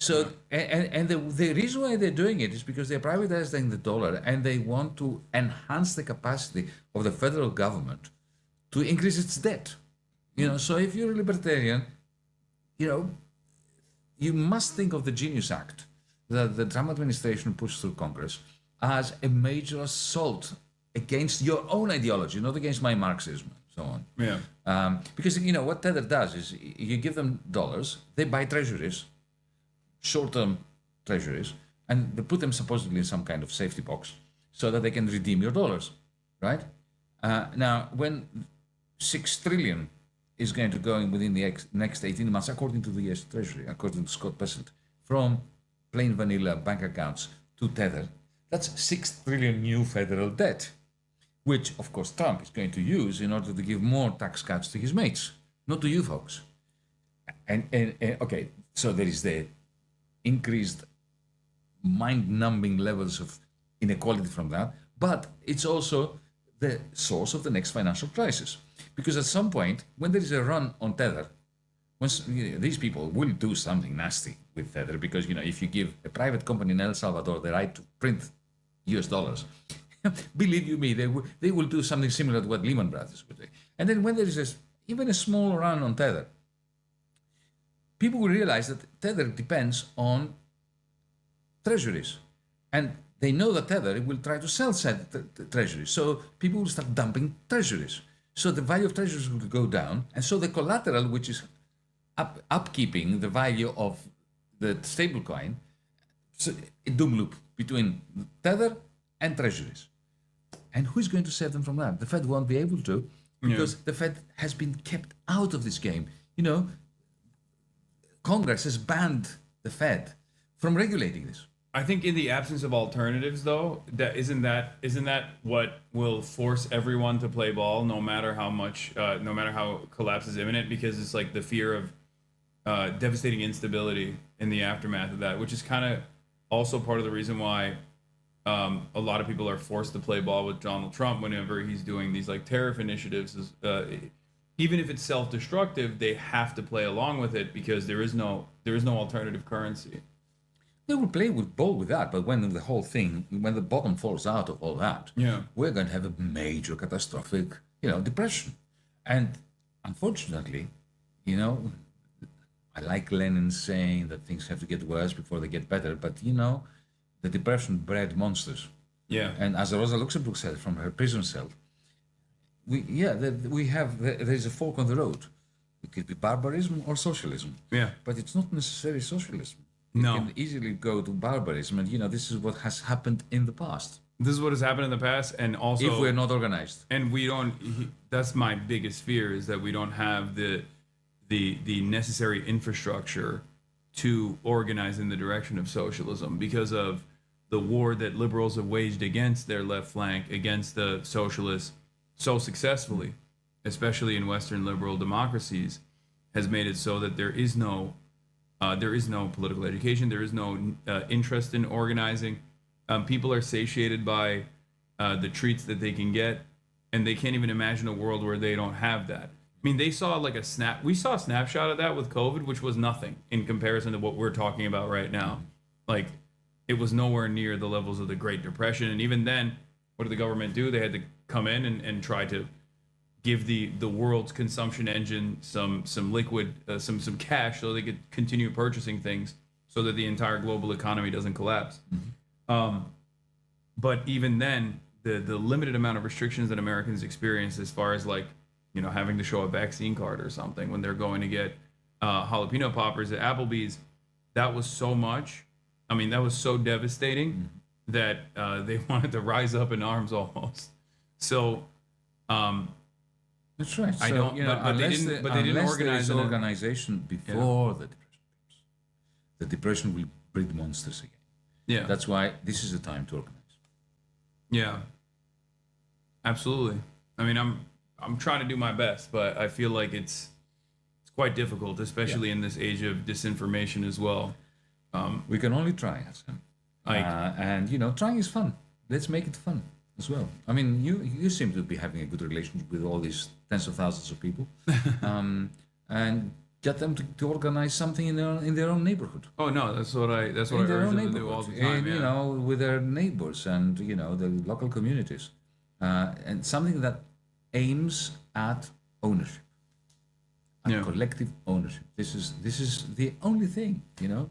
So, and the reason why they're doing it is because they're privatizing the dollar and they want to enhance the capacity of the federal government to increase its debt. So if you're a libertarian, you know, you must think of the Genius Act that the Trump administration pushed through Congress as a major assault against your own ideology, not against my Marxism and so on. Yeah. Because, what Tether does is you give them dollars, they buy treasuries, short-term treasuries, and they put them supposedly in some kind of safety box so that they can redeem your dollars, right? Now, when 6 trillion is going to go in within the next 18 months, according to the US Treasury, according to Scott Bessent, from plain vanilla bank accounts to Tether, that's 6 trillion new federal debt, which, of course, Trump is going to use in order to give more tax cuts to his mates, not to you folks. And okay, so there is the increased mind-numbing levels of inequality from that, but it's also the source of the next financial crisis. Because at some point, when there is a run on Tether, once these people will do something nasty with Tether, because if you give a private company in El Salvador the right to print US dollars, believe you me, they will do something similar to what Lehman Brothers would do. And then when there is even a small run on Tether, people will realize that Tether depends on treasuries. And they know that Tether will try to sell said treasuries. So people will start dumping treasuries. So the value of treasuries will go down. And so the collateral, which is upkeeping the value of the stablecoin, so a doom loop between Tether and treasuries. And who's going to save them from that? The Fed won't be able to, because the Fed has been kept out of this game. Congress has banned the Fed from regulating this. I think in the absence of alternatives, though, isn't that what will force everyone to play ball, no matter how much, no matter how collapse is imminent, because it's like the fear of devastating instability in the aftermath of that, which is kind of also part of the reason why a lot of people are forced to play ball with Donald Trump whenever he's doing these like tariff initiatives. Even if it's self-destructive, they have to play along with it because there is no alternative currency. They will play with ball with that, but when the bottom falls out of all that, we're going to have a major catastrophic, depression. And unfortunately, I like Lenin saying that things have to get worse before they get better, but the depression bred monsters. Yeah. And as Rosa Luxemburg said from her prison cell, there's a fork on the road. It could be barbarism or socialism. Yeah. But it's not necessarily socialism. No. You can easily go to barbarism, and this is what has happened in the past. This is what has happened in the past, and also if we're not organized. And we don't. That's my biggest fear, is that we don't have the necessary infrastructure to organize in the direction of socialism because of the war that liberals have waged against their left flank, against the socialists so successfully, especially in Western liberal democracies, has made it so that there is no political education. There is no interest in organizing. People are satiated by the treats that they can get, and they can't even imagine a world where they don't have that. I mean, they saw we saw a snapshot of that with COVID, which was nothing in comparison to what we're talking about right now. Like, it was nowhere near the levels of the Great Depression. And even then, what did the government do? They had to come in and try to give the world's consumption engine some liquid, some cash, so they could continue purchasing things, so that the entire global economy doesn't collapse. Mm-hmm. But even then, the limited amount of restrictions that Americans experience, as far as having to show a vaccine card or something when they're going to get jalapeno poppers at Applebee's, that was so much. I mean, that was so devastating that they wanted to rise up in arms almost. So. That's right. I don't. But they didn't organize an organization before the depression. The depression will breed monsters again. Yeah. That's why this is the time to organize. Yeah. Absolutely. I mean, I'm trying to do my best, but I feel like it's quite difficult, especially in this age of disinformation as well. We can only try, Hassan. And trying is fun. Let's make it fun as well. I mean, you seem to be having a good relationship with all these tens of thousands of people, and get them to organize something in their own neighborhood. Oh no, that's what I In urge their own them to do all neighborhood, the time. and, Yeah. you know, with their neighbors and, you know, the local communities, and something that aims at ownership, at collective ownership. This is the only thing, you know.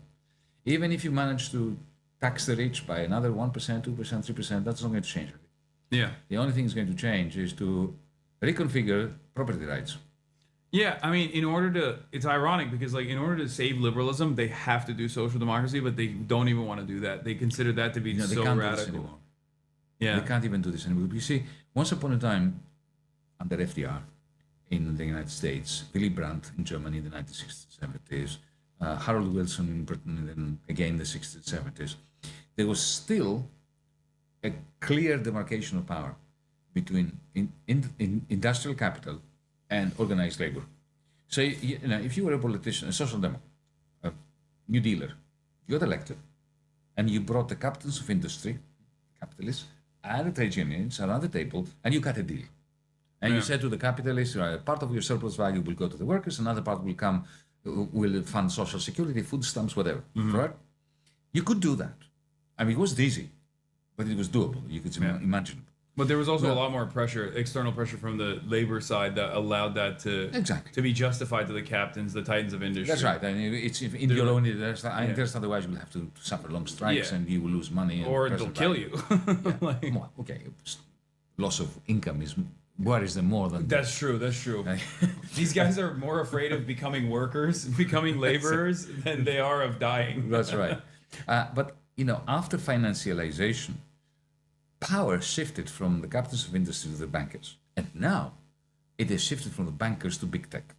Even if you manage to tax the rich by another 1%, 2%, 3%, that's not going to change anything. Yeah. The only thing that's going to change is to reconfigure property rights. Yeah, I mean, it's ironic because like in order to save liberalism, they have to do social democracy, but they don't even want to do that. They consider that to be They so can't do this radical. anymore. Yeah. They can't even do this anymore. You see, once upon a time, under FDR in the United States, Willy Brandt in Germany in the 1960s, 70s, Harold Wilson in Britain, and then again in the 60s, 70s, there was still a clear demarcation of power between in industrial capital and organized labor. So, you know, if you were a politician, a social democrat, a New Dealer, you got elected, and you brought the captains of industry, capitalists, and the trade unions around the table, and you cut a deal. And you said to the capitalists, right, part of your surplus value will go to the workers, another part will fund social security, food stamps, whatever. Right? You could do that. I mean, it wasn't easy, but it was doable. You could imagine. But there was also a lot more pressure, external pressure from the labor side that allowed that to be justified to the captains, the titans of industry. That's right. And it's in your own interest. Otherwise, you'll have to suffer long strikes and you will lose money. Or they'll kill you. Well, okay, loss of income worries them more than... That's true. These guys are more afraid of becoming workers, becoming laborers, than they are of dying. That's right. But, you know, after financialization, power shifted from the captains of industry to the bankers. And now it has shifted from the bankers to big tech.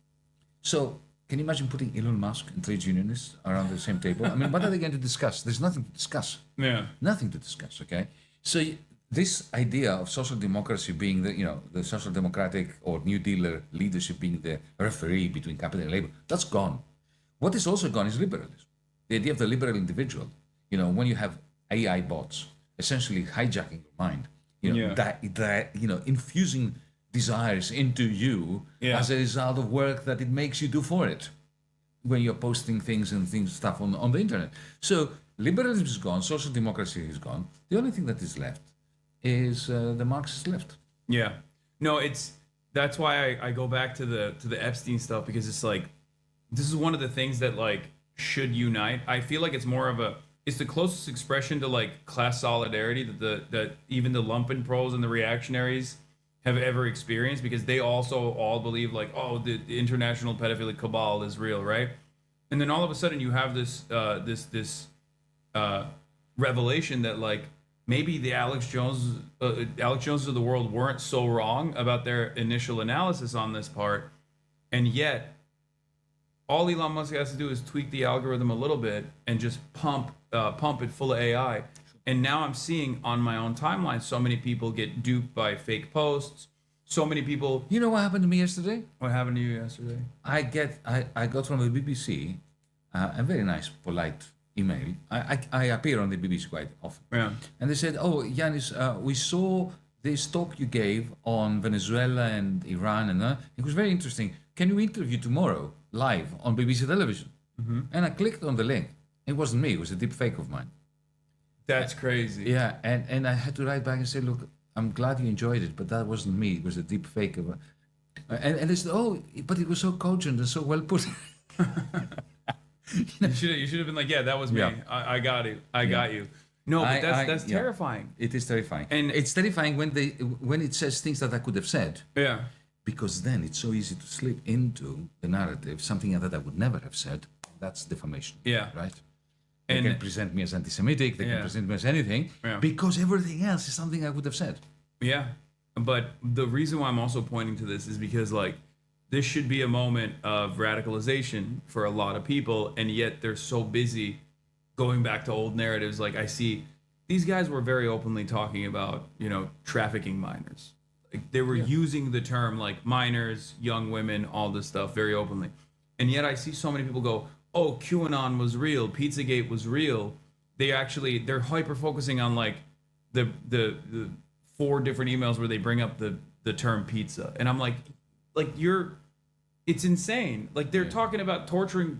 So can you imagine putting Elon Musk and trade unionists around the same table? I mean, what are they going to discuss? There's nothing to discuss. Yeah. Nothing to discuss, okay? So this idea of social democracy being the social democratic or New Dealer leadership being the referee between capital and labor, that's gone. What is also gone is liberalism. The idea of the liberal individual. You know, when you have AI bots essentially hijacking your mind, infusing desires into you as a result of work that it makes you do for it when you're posting stuff on the internet. So liberalism is gone, social democracy is gone. The only thing that is left is the Marxist left. Yeah. No, that's why I go back to the Epstein stuff, because it's like, this is one of the things that like should unite. I feel like it's the closest expression to like class solidarity that even the lumpen pros and the reactionaries have ever experienced, because they also all believe like, oh, the international pedophilic cabal is real, right? And then all of a sudden you have this revelation that like maybe the Alex Joneses of the world weren't so wrong about their initial analysis on this part, and yet all Elon Musk has to do is tweak the algorithm a little bit and just pump it full of AI. And now I'm seeing on my own timeline so many people get duped by fake posts. So many people. You know what happened to me yesterday? What happened to you yesterday? I got from the BBC a very nice, polite email. I appear on the BBC quite often. Yeah. And they said, "Oh, Yanis, we saw this talk you gave on Venezuela and Iran, and it was very interesting. Can you interview tomorrow live on BBC television?" Mm-hmm. And I clicked on the link. It wasn't me. It was a deep fake of mine. That's crazy. Yeah, and I had to write back and say, "Look, I'm glad you enjoyed it, but that wasn't me. It was a deep fake of." And they said, "Oh, but it was so cogent and so well put." You should have been like, "Yeah, that was me. Yeah. I got it. I got you." No, but that's terrifying. It is terrifying, and it's terrifying when it says things that I could have said. Yeah. Because then it's so easy to slip into the narrative something that I would never have said. That's defamation. Yeah. Right. They can present me as anti-Semitic. They can present me as anything because everything else is something I would have said. Yeah. But the reason why I'm also pointing to this is because like this should be a moment of radicalization for a lot of people, and yet they're so busy going back to old narratives. Like I see these guys were very openly talking about, trafficking minors. Like they were using the term like minors, young women, all this stuff very openly. And yet I see so many people go, "Oh, QAnon was real, Pizzagate was real." They're hyper focusing on like the 4 different emails where they bring up the term pizza. And I'm like you're it's insane. Like they're talking about torturing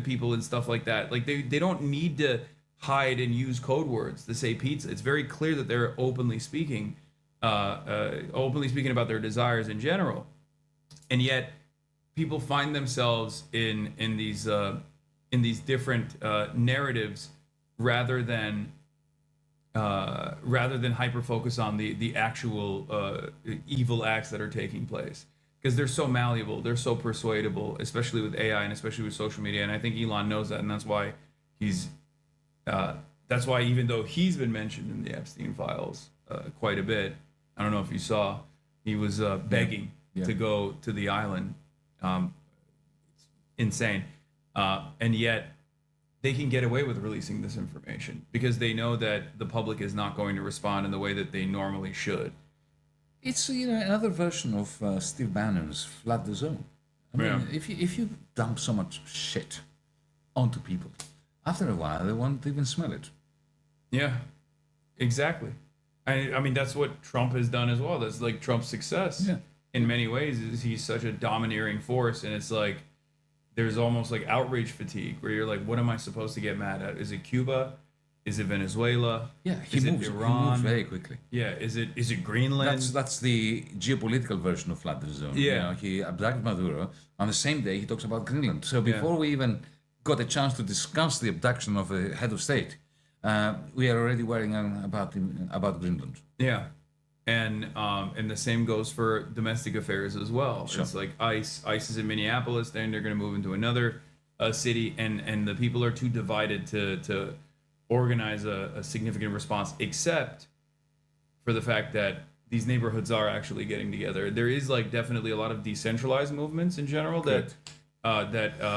people and stuff like that. Like they don't need to hide and use code words to say pizza. It's very clear that they're openly speaking about their desires in general, and yet people find themselves in these different narratives rather than hyper focus on the actual evil acts that are taking place, because they're so malleable, they're so persuadable, especially with AI and especially with social media. And I think Elon knows that, and that's why even though he's been mentioned in the Epstein files quite a bit, I don't know if you saw, he was begging to go to the island. It's insane, and yet they can get away with releasing this information because they know that the public is not going to respond in the way that they normally should. It's another version of Steve Bannon's flood the zone. I mean, if you dump so much shit onto people, after a while they won't even smell it. Yeah, exactly. I mean that's what Trump has done as well. That's like Trump's success in many ways is he's such a domineering force, and it's like there's almost like outrage fatigue where you're like, what am I supposed to get mad at? Is it Cuba? Is it Venezuela? Yeah, he is moves. it Iran? He moves very quickly. Yeah, is it Greenland? That's the geopolitical version of flood the zone. Yeah, he abducted Maduro. On the same day, he talks about Greenland. So before we even got a chance to discuss the abduction of a head of state, we are already worrying about Greenland. Yeah, and the same goes for domestic affairs as well. Sure. It's like ICE is in Minneapolis, then they're going to move into another city, and the people are too divided to organize a significant response, except for the fact that these neighborhoods are actually getting together. There is like definitely a lot of decentralized movements in general that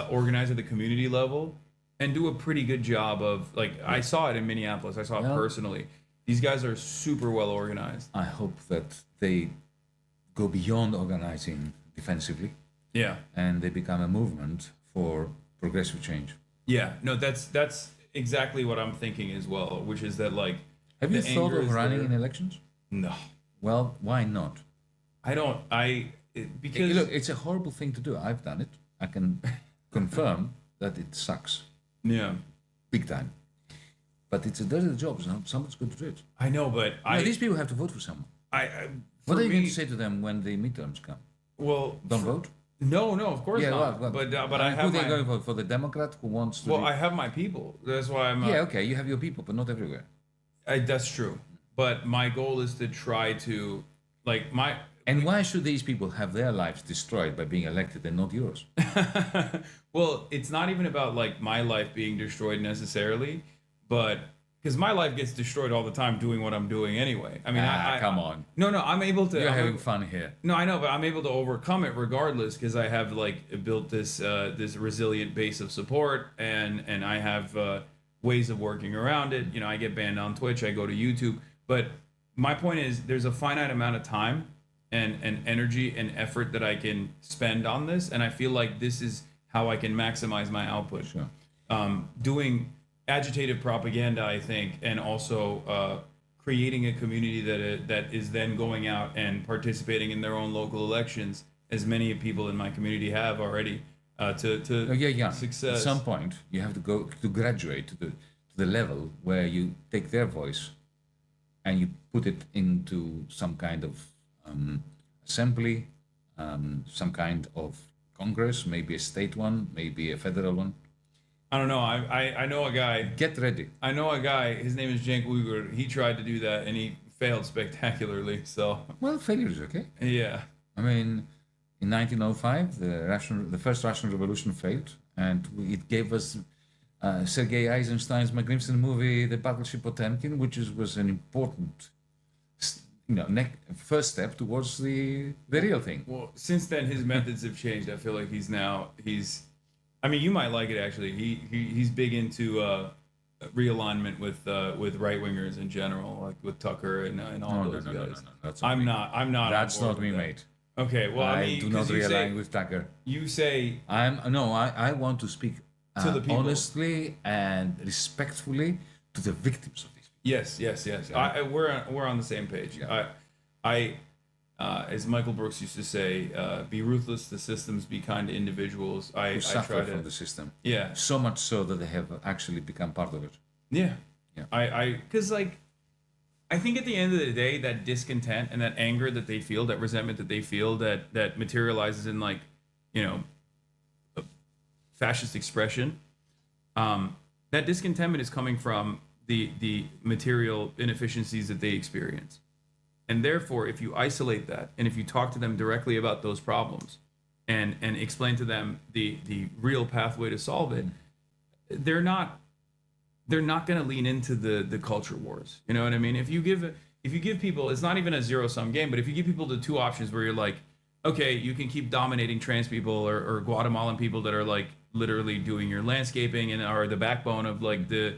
organize at the community level and do a pretty good job of, like, I saw it in Minneapolis. I saw it personally. These guys are super well organized. I hope that they go beyond organizing defensively. Yeah. And they become a movement for progressive change. Yeah. No, that's exactly what I'm thinking as well, which is that, like, have you thought of running in elections? No. Well, why not? Because look, it's a horrible thing to do. I've done it. I can confirm that it sucks. Yeah. Big time. But it's a dirty job. So someone's going to do it. I know, but these people have to vote for someone. What are you going to say to them when the midterms come? Well, don't vote. No, of course not. Well, but I have. Who are they going to vote for? The Democrat who wants to? Well, I have my people. That's why I'm. Yeah, okay, you have your people, but not everywhere. That's true. But my goal is to try to, like, my. And why should these people have their lives destroyed by being elected and not yours? Well, it's not even about, like, my life being destroyed necessarily, but because my life gets destroyed all the time doing what I'm doing anyway. I mean, come on. No, I'm able to. You're having fun here. No, I know, but I'm able to overcome it regardless because I have, like, built this this resilient base of support, and I have ways of working around it. You know, I get banned on Twitch, I go to YouTube, but my point is there's a finite amount of time and energy and effort that I can spend on this, and I feel like this is how I can maximize my output. Sure. Doing agitative propaganda, I think, and also creating a community that is then going out and participating in their own local elections, as many people in my community have already, to success. At some point, you have to go to graduate to the level where you take their voice and you put it into some kind of assembly, some kind of Congress, maybe a state one, maybe a federal one. I don't know. I know a guy. Get ready. I know a guy. His name is Cenk Uygur. He tried to do that and he failed spectacularly. So. Well, failure is okay. Yeah. I mean, in 1905, the first Russian Revolution failed, and it gave us Sergei Eisenstein's magnificent movie, The Battleship Potemkin, which was an important, first step towards the real thing. Well, since then, his methods have changed. I feel like he's. I mean, you might like it actually. He's big into realignment with right wingers in general, like with Tucker and all those guys. No. I'm not. That's not me, mate. Okay, well, I mean, do not realign with Tucker. You say I want to speak to the people honestly and respectfully to the victims of this. Yes. We're on the same page. Yeah. as Michael Brooks used to say, be ruthless to systems, be kind to individuals. Who I suffer try to, from the system. yeah, So much so that they have actually become part of it. yeah, Yeah. because like, I think at the end of the day, that discontent and that anger that they feel, that resentment that they feel, that materializes in like, you know, fascist expression, that discontentment is coming from the material inefficiencies that they experience. And therefore, if you isolate that and if you talk to them directly about those problems and explain to them the real pathway to solve it, they're not going to lean into the culture wars. You know what I mean? If you give people, it's not even a zero sum game, but if you give people the two options where you're like, okay, you can keep dominating trans people or Guatemalan people that are like literally doing your landscaping and are the backbone of like the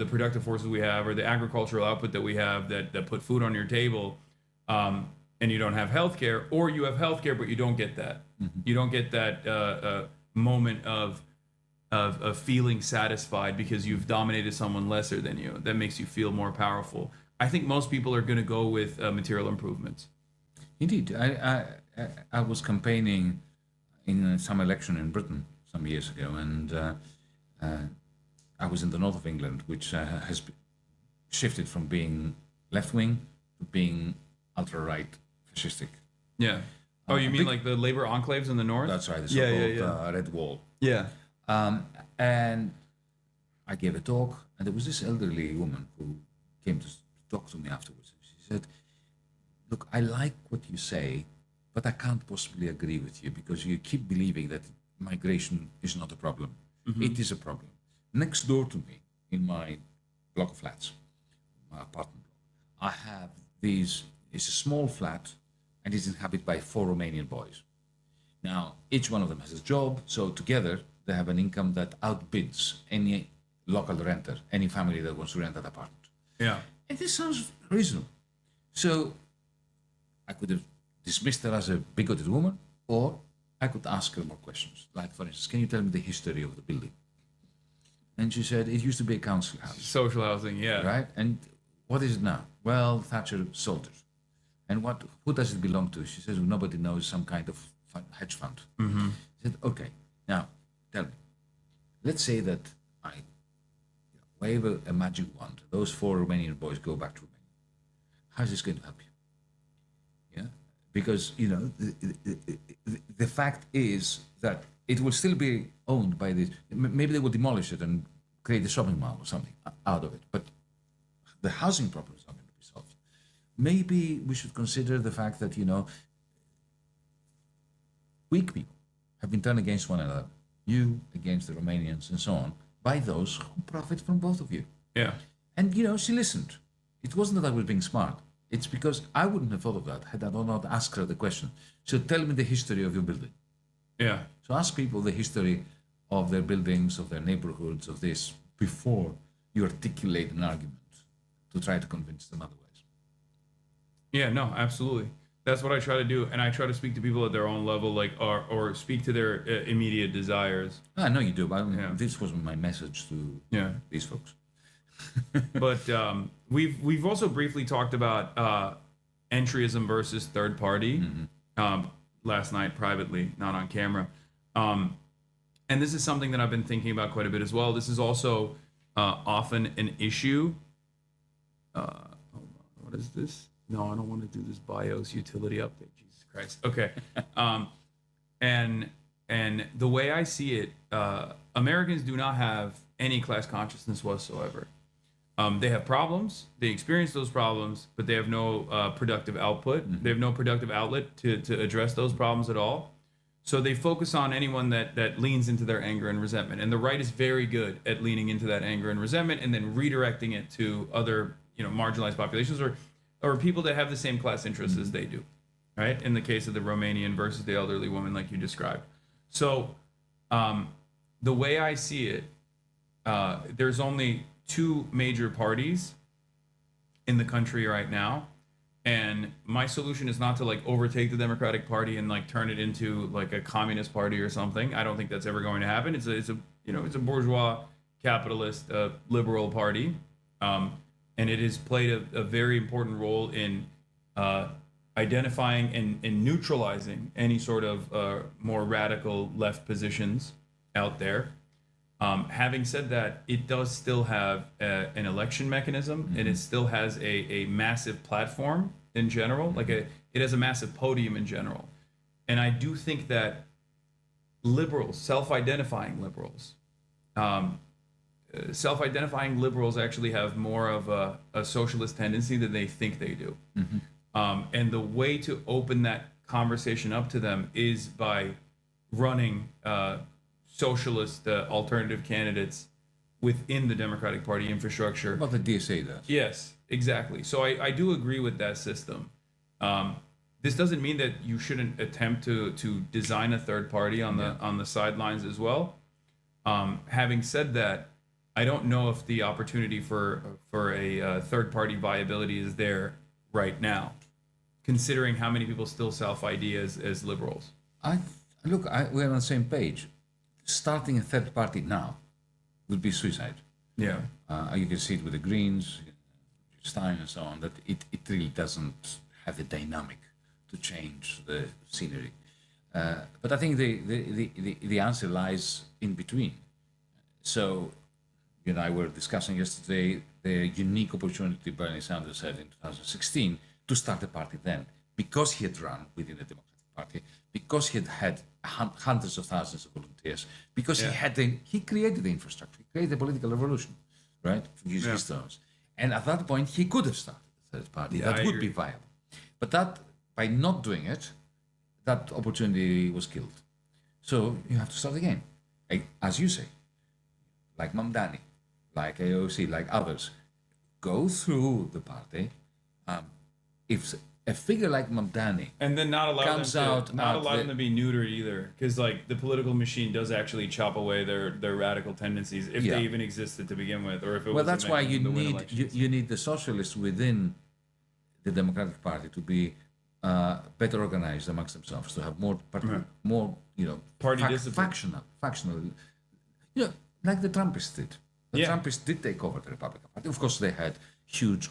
productive forces we have or the agricultural output that we have that put food on your table, and you don't have healthcare, or you have healthcare but you don't get that. You don't get that moment of feeling satisfied because you've dominated someone lesser than you. That makes you feel more powerful. I think most people are going to go with material improvements. Indeed, I was campaigning in some election in Britain some years ago, and I was in the north of England, which has shifted from being left wing to being ultra right fascistic. Yeah. Oh, you mean like the labor enclaves in the north? That's right, the Yeah, so-called Red Wall. Yeah. And I gave a talk, and there was this elderly woman who came to talk to me afterwards. She said, "Look, I like what you say, but I can't possibly agree with you because you keep believing that migration is not a problem. It is a problem. Next door to me, in my block of flats, my apartment block, I have it's a small flat, and it's inhabited by 4 Romanian boys. Now, each one of them has a job, so together they have an income that outbids any local renter, any family that wants to rent that apartment. Yeah. And this sounds reasonable. So I could have dismissed her as a bigoted woman, or I could ask her more questions. Like, for instance, can you tell me the history of the building? And she said, it used to be a council house. Social housing, yeah. Right? And what is it now? Well, Thatcher sold it. And who does it belong to? She says, well, nobody knows, some kind of hedge fund. I said, okay, now tell me, let's say that I wave a magic wand, those 4 Romanian boys go back to Romania. How's this going to help you? Yeah, because the fact is that it will still be owned by this. Maybe they will demolish it and create a shopping mall or something out of it, but the housing problem is not going to be solved. Maybe we should consider the fact that weak people have been turned against one another, you against the Romanians and so on, by those who profit from both of you. Yeah. And she listened. It wasn't that I was being smart. It's because I wouldn't have thought of that had I not asked her the question. So tell me the history of your building. Yeah. So ask people the history of their buildings, of their neighborhoods, of this, before you articulate an argument to try to convince them otherwise. Yeah, no, absolutely. That's what I try to do, and I try to speak to people at their own level, like or speak to their immediate desires. I know you do, but this was my message to these folks. But we've also briefly talked about entryism versus third party last night privately, not on camera. And this is something that I've been thinking about quite a bit as well. This is also often an issue. Hold on, what is this? No, I don't want to do this BIOS utility update. Jesus Christ. Okay. And the way I see it, Americans do not have any class consciousness whatsoever. They have problems. They experience those problems, but they have no productive output. They have no productive outlet to address those problems at all. So they focus on anyone that leans into their anger and resentment. And the right is very good at leaning into that anger and resentment and then redirecting it to other, marginalized populations or people that have the same class interests as they do, right? In the case of the Romanian versus the elderly woman, like you described. So the way I see it, there's only 2 major parties in the country right now. And my solution is not to overtake the Democratic Party and turn it into a communist party or something. I don't think that's ever going to happen. It's a bourgeois, capitalist, liberal party. And it has played a very important role in identifying and neutralizing any sort of more radical left positions out there. Having said that, it does still have an election mechanism, and it still has a massive platform in general. It has a massive podium in general. And I do think that liberals, self-identifying liberals actually have more of a socialist tendency than they think they do. And the way to open that conversation up to them is by running socialist alternative candidates within the Democratic Party infrastructure. What the DSA does. Yes, exactly. So I do agree with that system. This doesn't mean that you shouldn't attempt to design a third party on the sidelines as well. Having said that, I don't know if the opportunity for a third party viability is there right now, considering how many people still self-ID as liberals. We're on the same page. Starting a third party now would be suicide. Yeah. You can see it with the Greens, Stein, and so on. That it really doesn't have the dynamic to change the scenery. But I think the answer lies in between. So, you and I were discussing yesterday the unique opportunity Bernie Sanders had in 2016 to start a party then, because he had run within the Democratic Party, because he had hundreds of thousands of volunteers, because he created the infrastructure, he created the political revolution, right? To use his terms. And at that point, he could have started a third party that would be viable. But that, by not doing it, that opportunity was killed. So you have to start again. As you say, like Mamdani, like AOC, like others, go through the party. If a figure like Mamdani and then not allow comes them to be neutered either, because like the political machine does actually chop away their radical tendencies if they even existed to begin with, or if it was. Well, that's why you need the socialists within the Democratic Party to be better organized amongst themselves, to have more party discipline, factional, like the Trumpists did. The Trumpists did take over the Republican Party. Of course, they had huge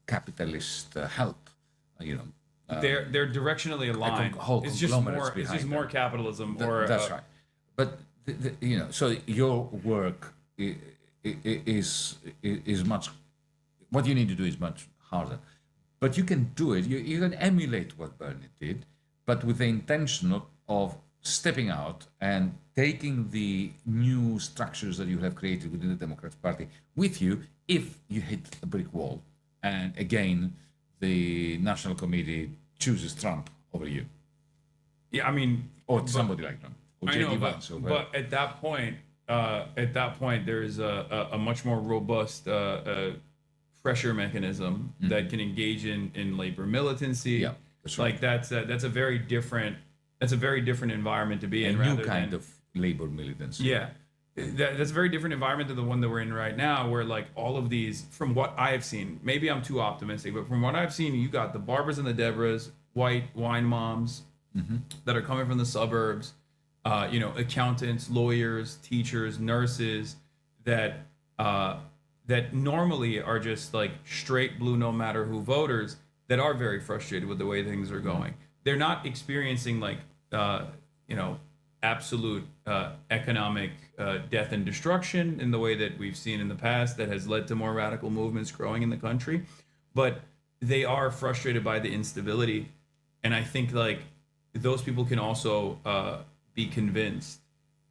capitalist help. They're directionally aligned. It's just more capitalism. That's right. But so your work is much. What you need to do is much harder. But you can do it. You can emulate what Bernie did, but with the intention of stepping out and taking the new structures that you have created within the Democratic Party with you if you hit a brick wall. And again, the National Committee chooses Trump over you. Yeah, I mean, or somebody like Trump. Or I know, but at that point, there is a much more robust pressure mechanism that can engage in labor militancy. Yeah, that's right. Like that's a very different environment to be in. A new kind of labor militancy. Yeah. That's a very different environment than the one that we're in right now, where like all of these, from what I have seen, maybe I'm too optimistic, but from what I've seen, you got the Barbers and the Debras, white wine moms that are coming from the suburbs, accountants, lawyers, teachers, nurses that normally are just like straight blue, no matter who voters that are very frustrated with the way things are going. They're not experiencing like, absolute economic death and destruction in the way that we've seen in the past that has led to more radical movements growing in the country, but they are frustrated by the instability. And I think like those people can also be convinced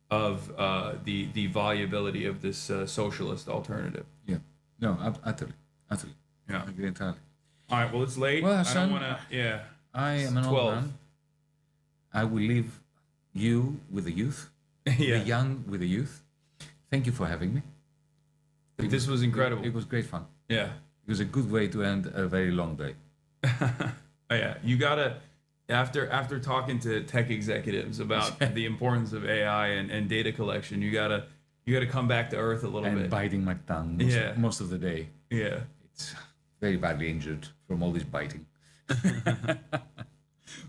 of the viability of this socialist alternative. Yeah, no, utterly. Yeah, I agree entirely. All right, well, it's late. Well, I don't want to. Yeah, I am an old man. I will leave you with the youth, the young with the youth. Thank you for having me. This was incredible. It was great fun. Yeah. It was a good way to end a very long day. Oh, yeah. You gotta, after talking to tech executives about the importance of AI and data collection, you gotta come back to earth a little bit. And biting my tongue most of the day. Yeah. It's very badly injured from all this biting.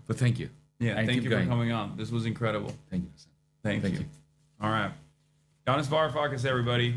But thank you. Yeah, thank you for coming on. This was incredible. Thank you. Thank you. All right. Yanis Varoufakis, everybody.